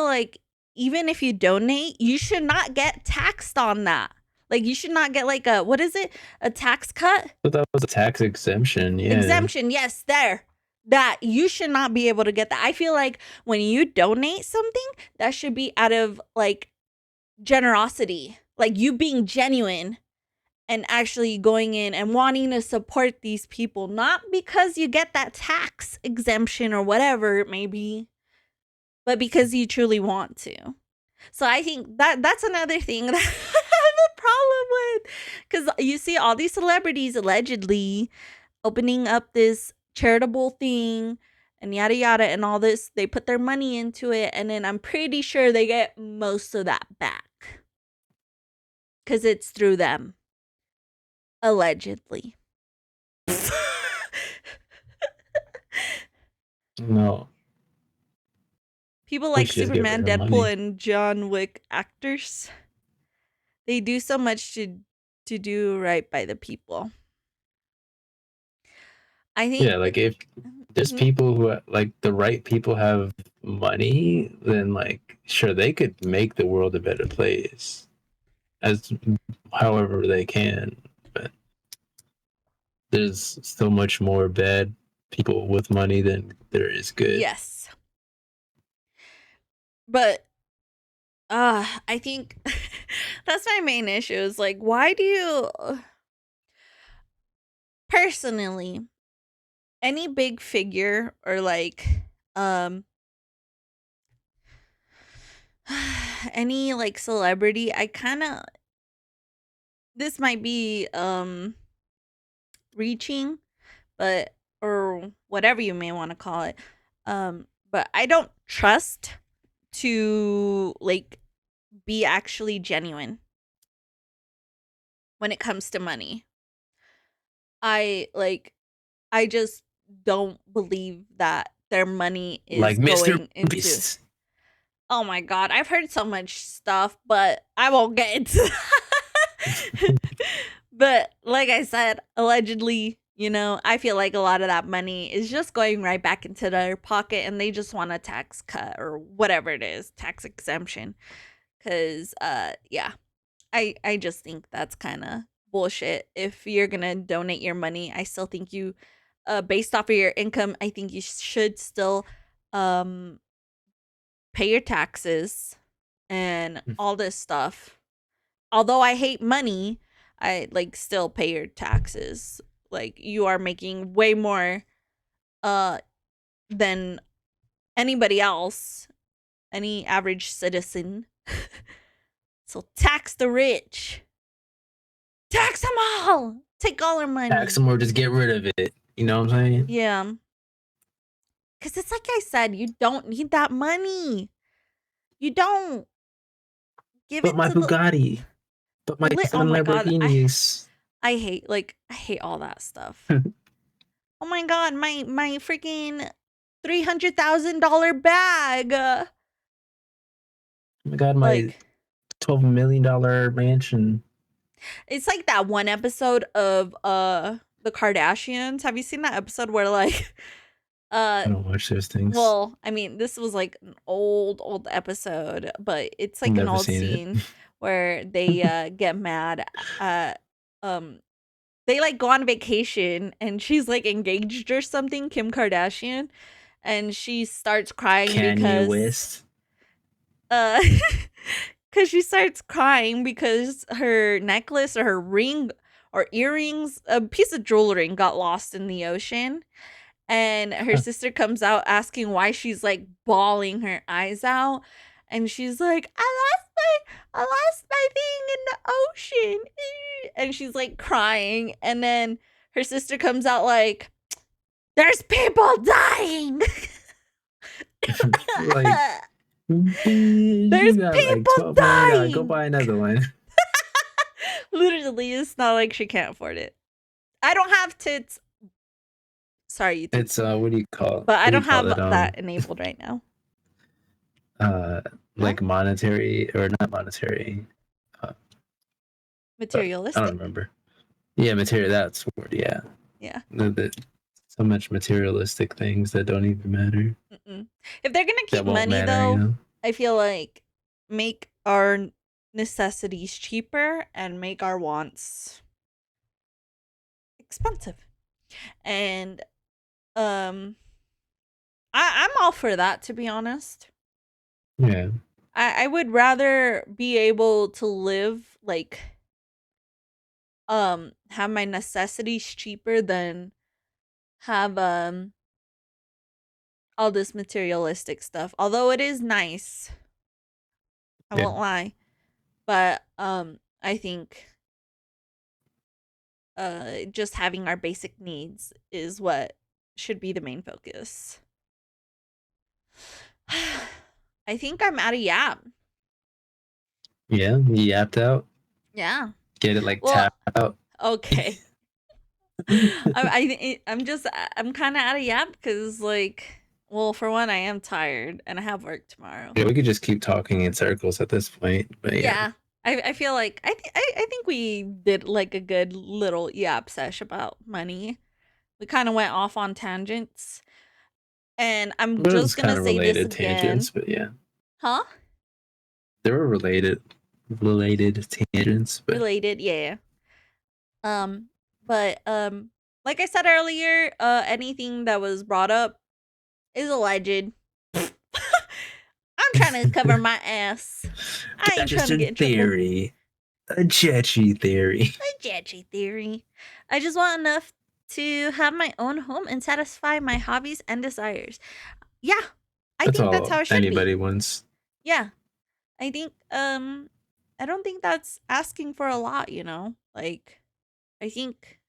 like even if you donate, you should not get taxed on that. Like you should not get like a, what is it, a tax cut, But that was a tax exemption, yeah. exemption. Yes, there, that you should not be able to get that. I feel like when you donate something, that should be out of like generosity, like you being genuine and actually going in and wanting to support these people, not because you get that tax exemption or whatever it may be, but because you truly want to. So I think that's another thing that I have a problem with, because you see all these celebrities allegedly opening up this charitable thing and yada yada and all this. They put their money into it, and then I'm pretty sure they get most of that back. because it's through them, allegedly. No. People We like should just get rid Superman, of Deadpool, money. and John Wick actors. They do so much to do right by the people. I think. Yeah, like if there's Mhm. people who like the right people have money, then like sure they could make the world a better place as however they can. But there's so much more bad people with money than there is good. Yes. But I think that's my main issue is like, why do you personally, any big figure or like um any like celebrity, I kind of, this might be reaching, but or whatever you may want to call it. But I don't trust to like be actually genuine when it comes to money. I like I just don't believe that their money is Like Mr. going into. Beast. Oh my god, I've heard so much stuff, but I won't get into that. But like I said, allegedly, I feel like a lot of that money is just going right back into their pocket and they just want a tax cut or whatever it is, tax exemption. Cause yeah, I just think that's kind of bullshit. If you're gonna donate your money, I still think you, based off of your income, I think you should still um pay your taxes and all this stuff. Although I hate money, I like still pay your taxes. Like you are making way more uh than anybody else, any average citizen. So tax the rich. Tax them all. Take all our money. Tax them or just get rid of it. You know what I'm saying? Yeah. Cause it's like I said, you don't need that money. You don't. Give But it my to the Bugatti. But my oh 7 my god, Lamborghinis. I hate all that stuff. Oh my god, my freaking $300,000 bag. Oh my god, my Like $12 million mansion. it's like that one episode of the Kardashians. Have you seen that episode where like uh I don't watch those things. well, I mean, this was like an old episode, but it's like an Never old seen scene it. where they get mad at they like go on vacation and she's like engaged or something, Kim Kardashian, and she starts crying Kanye because West. uh cuz she starts crying because her necklace or her ring or earrings, a piece of jewelry got lost in the ocean. And her sister comes out asking why she's like bawling her eyes out. And she's like, I lost my thing in the ocean. And she's like crying. And then her sister comes out like, there's people dying. Like, There's you got like people $12 million. Go dying. buy another one. Literally, it's not like she can't afford it. I don't have tits. Sorry, YouTube. It's what do you call But I what do don't you call have it? that enabled right now. Like monetary or not monetary. I Materialistic? don't remember. Yeah, material. That's the word. Yeah. Yeah. So much materialistic things that don't even matter. Mm-mm. If they're gonna That keep won't money, matter, though, you know? I feel like make our necessities cheaper and make our wants expensive. And I'm all for that, to be honest. Yeah. I would rather be able to live like have my necessities cheaper than have all this materialistic stuff. Although it is nice, I Yeah. won't lie. But I think just having our basic needs is what should be the main focus. I think I'm out of yap. Yeah. You yapped out. Yeah. Get it like Well, tapped out. okay. I'm kind of out of Yap because, like, well, for one, I am tired and I have work tomorrow. Yeah, we could just keep talking in circles at this point. But yeah. Yeah. I feel like I think we did like a good little Yap sesh about money. We kind of went off on tangents. And I'm But it just was kind gonna of say this related again. tangents, but yeah. Huh? They were related tangents, but Related, yeah. Um, but like I said earlier, anything that was brought up is alleged. I'm trying to cover my ass. I ain't that's trying just to a get in trouble. theory. A JECCHI theory. A JECCHI theory. I just want enough to have my own home and satisfy my hobbies and desires. Yeah, I That's think that's how all it should be. anybody wants. Yeah, I think I don't think that's asking for a lot, you know? Like I think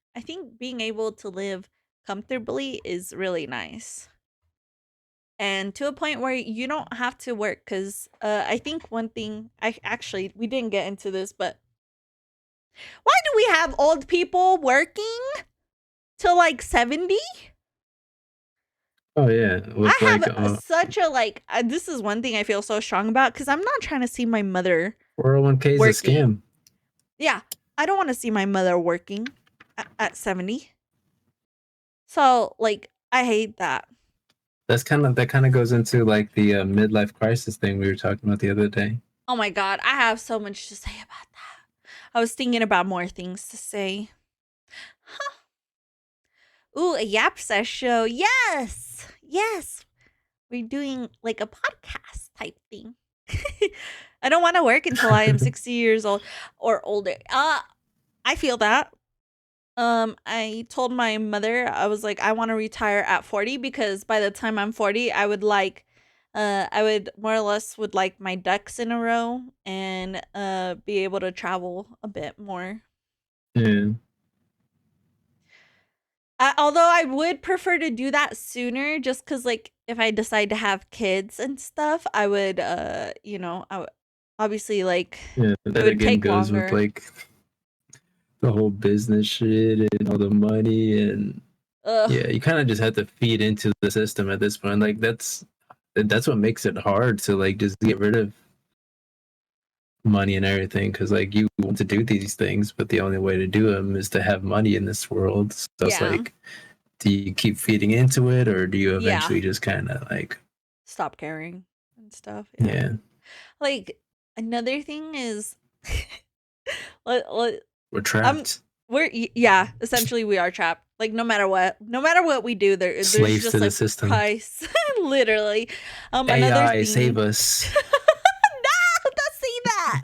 being able to live comfortably is really nice. And to a point where you don't have to work cuz I think one thing I actually we didn't get into this, but why do we have old people working till like 70? Oh yeah, I with like have such a like this is one thing I feel so strong about cuz I'm not trying to see my mother 401k is a working. scam. Yeah, I don't want to see my mother working at 70. So, like, I hate that. That kind of goes into like the midlife crisis thing we were talking about the other day. Oh my god, I have so much to say about that. I was thinking about more things to say. Huh. Ooh, a Yap Sesh show. Yes. Yes. We're doing like a podcast type thing. I don't want to work until I am 60 years old or older. I feel that. I told my mother, I was like, I want to retire at 40 because by the time I'm 40, I would more or less would like my ducks in a row and be able to travel a bit more. Yeah. Although I would prefer to do that sooner just cuz like if I decide to have kids and stuff, I would I would obviously like Yeah, it that would again take goes with longer. like the whole business shit and all the money and Ugh. yeah, you kind of just have to feed into the system at this point. Like that's what makes it hard to like just get rid of money and everything because like you want to do these things, but the only way to do them is to have money in this world. So it's Yeah. like, do you keep feeding into it or do you Yeah. eventually just kind of like Stop caring and stuff. yeah. Like another thing is let, We're trapped. yeah, essentially we are trapped. Like no matter what we do, there's Slaves just to the a system. price. Literally. Another AI, thing. save us. No, don't say that.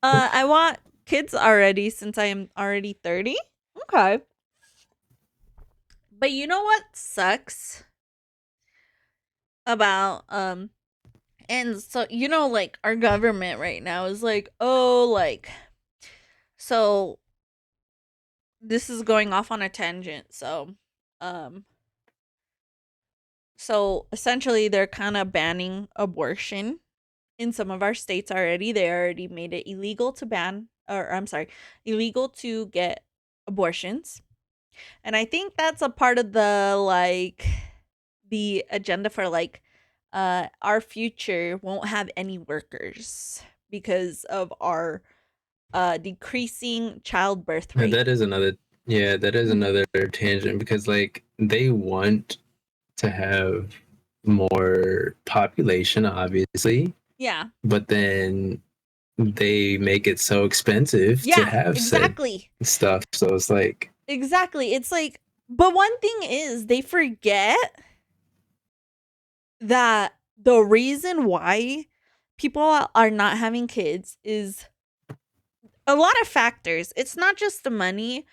I want kids already since I am already 30. Okay. But you know what sucks about and so you know like our government right now is like, oh, like so this is going off on a tangent. Um so essentially they're kind of banning abortion in some of our states already. They already made it illegal to ban or I'm sorry, illegal to get abortions. And I think that's a part of the like the agenda for like our future won't have any workers because of our decreasing childbirth And rate. that is another another tangent because like they want to have more population obviously, Yeah. but then they make it so expensive to Yeah, have said exactly. stuff. So it's like Exactly. It's like but one thing is they forget that the reason why people are not having kids is a lot of factors. It's not just the money,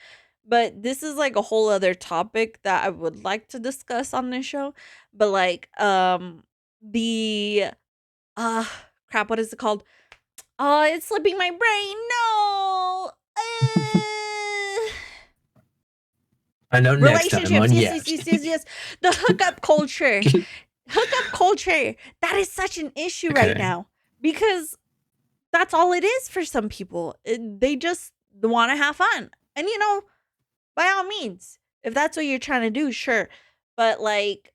but this is like a whole other topic that I would like to discuss on this show. But like the uh crap, what is it called? Oh, it's slipping my brain. No. I know next time Relationships. on Yes. The hookup culture. Hookup culture. That is such an issue right Okay. now because that's all it is for some people. They just want to have fun. And by all means, if that's what you're trying to do, sure. But like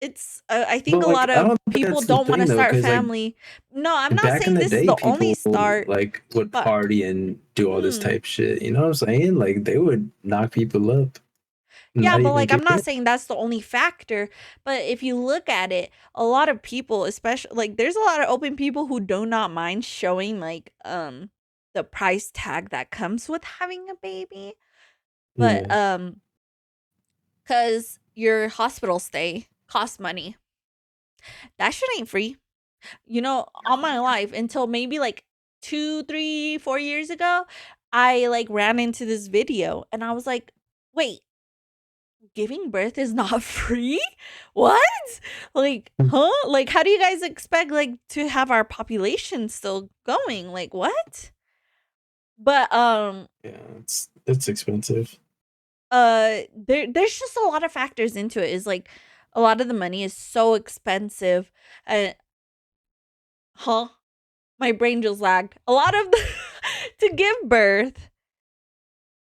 it's I think But a lot like, I of don't think people that's the don't want to thing though, start a because like family. No, I'm not back in saying the this is day, the only people start, like would but party and do all this mm, type shit. You know what I'm saying? Like they would knock people up, yeah, not but even like I'm care. not saying that's the only factor. But if you look at it, a lot of people, especially like there's a lot of open people who do not mind showing like the price tag that comes with having a baby. But Yeah, cuz your hospital stay costs money. That shit ain't free. All my life until maybe like 2, 3, 4 years ago, I like ran into this video and I was like, wait, giving birth is not free? What? Like, huh? Like, how do you guys expect like to have our population still going? Like, what? But yeah, it's expensive. there's just a lot of factors into it. Is like a lot of the money is so expensive. And huh? My brain just lagged. A lot of the to give birth,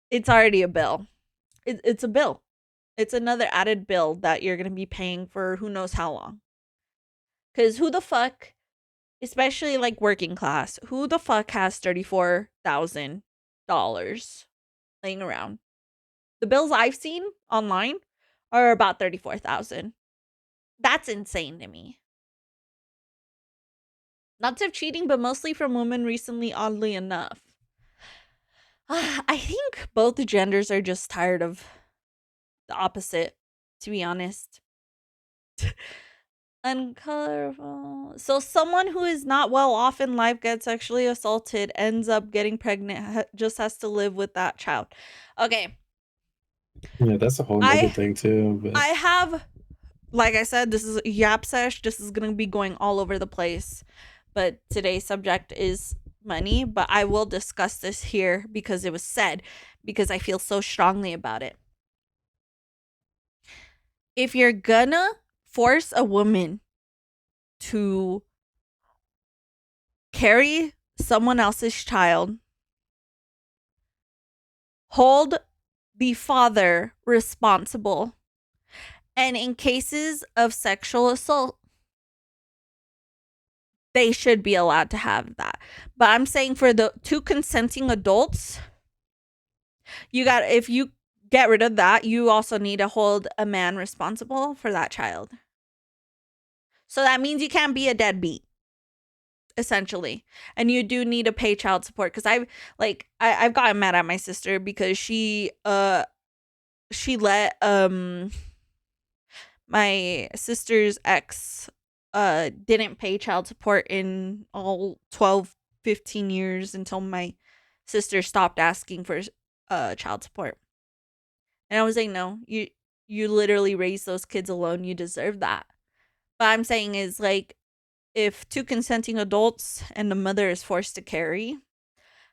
it's already a bill. It's a bill. It's another added bill that you're gonna be paying for who knows how long. Cause who the fuck, especially like working class, who the fuck has $34,000 laying around? The bills I've seen online are about 34,000. That's insane to me. Lots of cheating, but mostly from women recently, oddly enough. I think both genders are just tired of the opposite, to be honest. Uncolorful. So someone who is not well off in life gets sexually assaulted, ends up getting pregnant, just has to live with that child. Okay. Yeah, that's a whole nother I thing too. I But have, like I said, this is Yap Sesh. This is gonna be going all over the place. But today's subject is money. But I will discuss this here because it was said, because I feel so strongly about it. If you're gonna force a woman to carry someone else's child, hold the father responsible. And in cases of sexual assault, they should be allowed to have that. But I'm saying for the two consenting adults, if you get rid of that, you also need to hold a man responsible for that child. So that means you can't be a deadbeat, essentially. And you do need to pay child support, because I've gotten mad at my sister because she let my sister's ex didn't pay child support in all 12, 15 years until my sister stopped asking for child support. And I was like, no, you literally raised those kids alone. You deserve that. But I'm saying is like, if two consenting adults and the mother is forced to carry,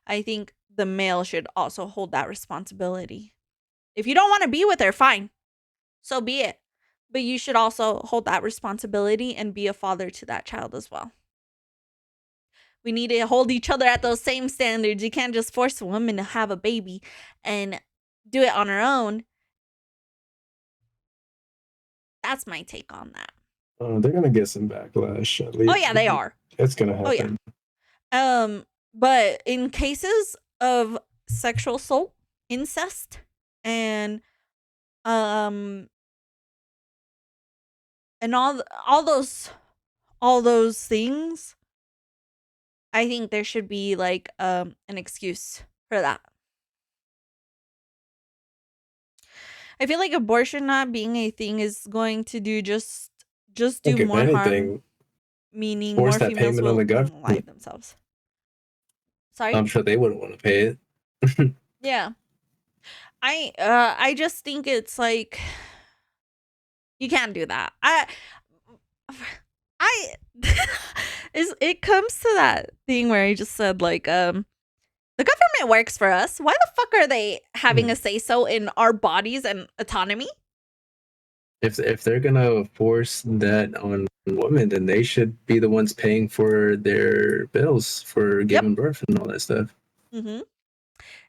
I think the male should also hold that responsibility. If you don't want to be with her, fine. So be it. But you should also hold that responsibility and be a father to that child as well. We need to hold each other at those same standards. You can't just force a woman to have a baby and do it on her own. That's my take on that. they're gonna get some backlash. At Oh least yeah, they are. it's gonna Oh yeah. happen. But in cases of sexual assault, incest, and um and all those things, I think there should be like an excuse for that. I feel like abortion not being a thing is going to do Like if more harm, anything, meaning force more that females payment on will the government. unalive themselves. Sorry? I'm sure they wouldn't want to pay it. Yeah. I just think it's like you can't do that. I it comes to that thing where I just said like the government works for us. Why the fuck are they having Yeah. a say so in our bodies and autonomy? if they're gonna force that on women, then they should be the ones paying for their bills for Yep. giving birth and all that stuff. Mm-hmm.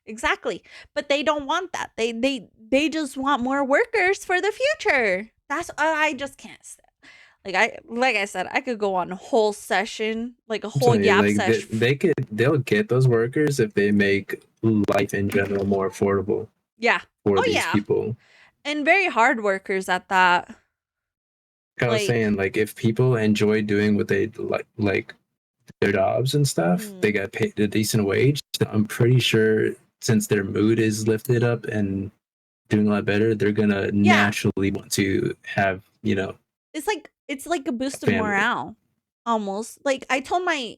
Exactly. But they don't want that. They just want more workers for the future. That's I just can't stand. Like I said, I could go on a whole session, like a I'm whole telling you, Yap like Sesh. they'll get those workers if they make life in general more affordable Yeah. for Oh these yeah. people. And very hard workers at that. I was Like, saying, like, if people enjoy doing what they like their jobs and stuff, they got paid a decent wage. I'm pretty sure since their mood is lifted up and doing a lot better, they're gonna yeah. naturally want to have, It's like a a boost of family. morale almost. Like I told my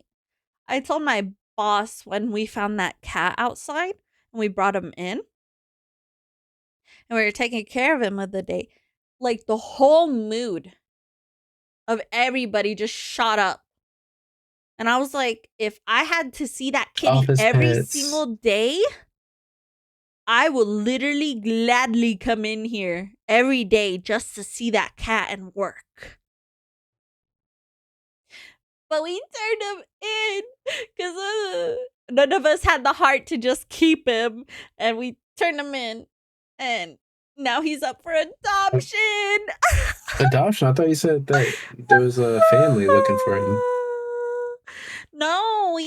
boss when we found that cat outside and we brought him in and we were taking care of him of the day. Like the whole mood of everybody just shot up. And I was like, if I had to see that kitty Office every pets. single day, I would literally gladly come in here every day just to see that cat and work. But we turned him in because none of us had the heart to just keep him. And we turned him in. And now he's up for adoption. Adoption? I thought you said that there was a family looking for him. No,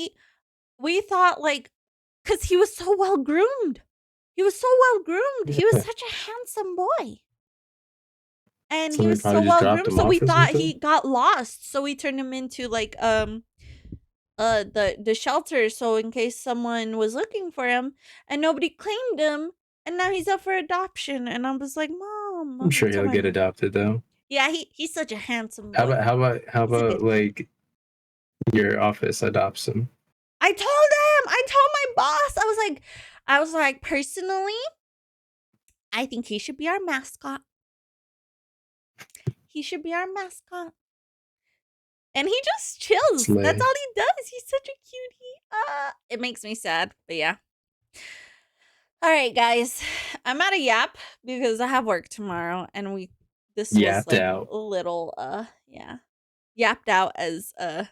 we thought like, because he was so well groomed. He was so well groomed. He was Yeah. such a handsome boy. And he Somebody was so probably just well dropped groomed. him So we off or thought something. he got lost. So we turned him into like the shelter, so in case someone was looking for him and nobody claimed him, and now he's up for adoption. And I was like, Mom, I'm sure to he'll my get adopted though. yeah, he's such a handsome How boy. about how He's a about good kid. like your office adopts him? I told him. I told my boss. I was like, personally, I think he should be our mascot. He should be our mascot. And he just chills. That's Slay. all he does. He's such a cutie. It makes me sad, but yeah. All right, guys. I'm at a yap because I have work tomorrow, and this was Yapped like out. a little yeah, yapped out uh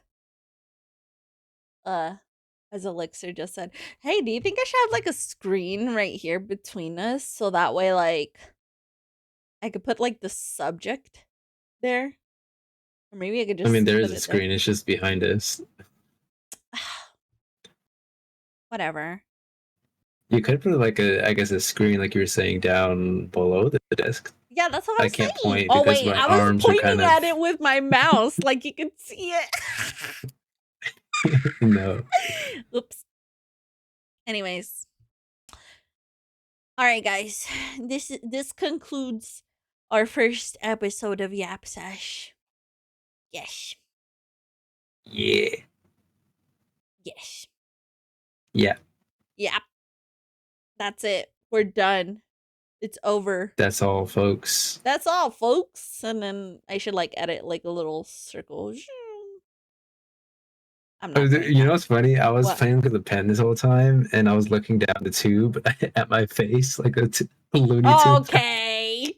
as Elixir just said. Hey, do you think I should have like a screen right here between us so that way like I could put like the subject there, or maybe I could I mean, just there put is a it there. screen. It's just behind us. Whatever. You could put like I guess a screen like you were saying down below the desk. Yeah, that's what I I'm can't saying. point Oh because wait, my I was arms are pointing kind at of it with my mouse, like you could see it. no. Oops. Anyways, all right, guys. This concludes our first episode of Yap Sesh. Yes, Yeah. yes, Yeah. yep. That's it. We're done. It's over. That's all, folks. That's all, folks. And then I should like edit like a little circle. I'm not doing You know that. what's funny? I was What? playing with the pen this whole time, and I was looking down the tube at my face like a Looney Tune. Okay.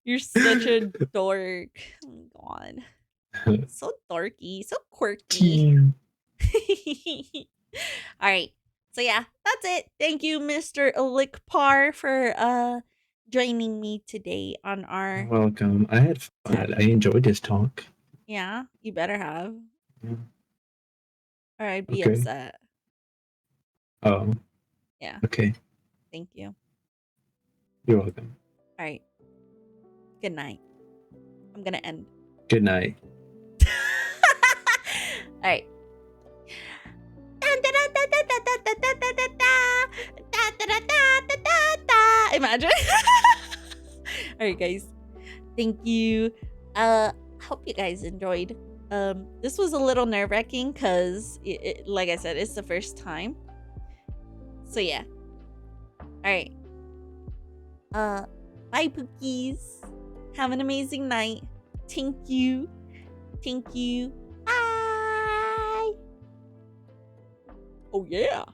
You're such a dork. Oh my god. So dorky, so quirky. All right. So yeah, that's it. Thank you, Mr. Eliqzar, for joining me today on You're our welcome. I had fun. I tabby. enjoyed this talk. Yeah, you better have. Yeah. Or I'd be Okay. upset. Oh, Yeah. okay. Thank you. You're welcome. All right. Good night. I'm gonna end. Good night. All right. Imagine. All right, guys. Thank you. Hope you guys enjoyed. This was a little nerve-wracking because, like I said, it's the first time. So yeah. All right. Bye, Pookies. Have an amazing night. Thank you. Thank you. Bye. Oh yeah.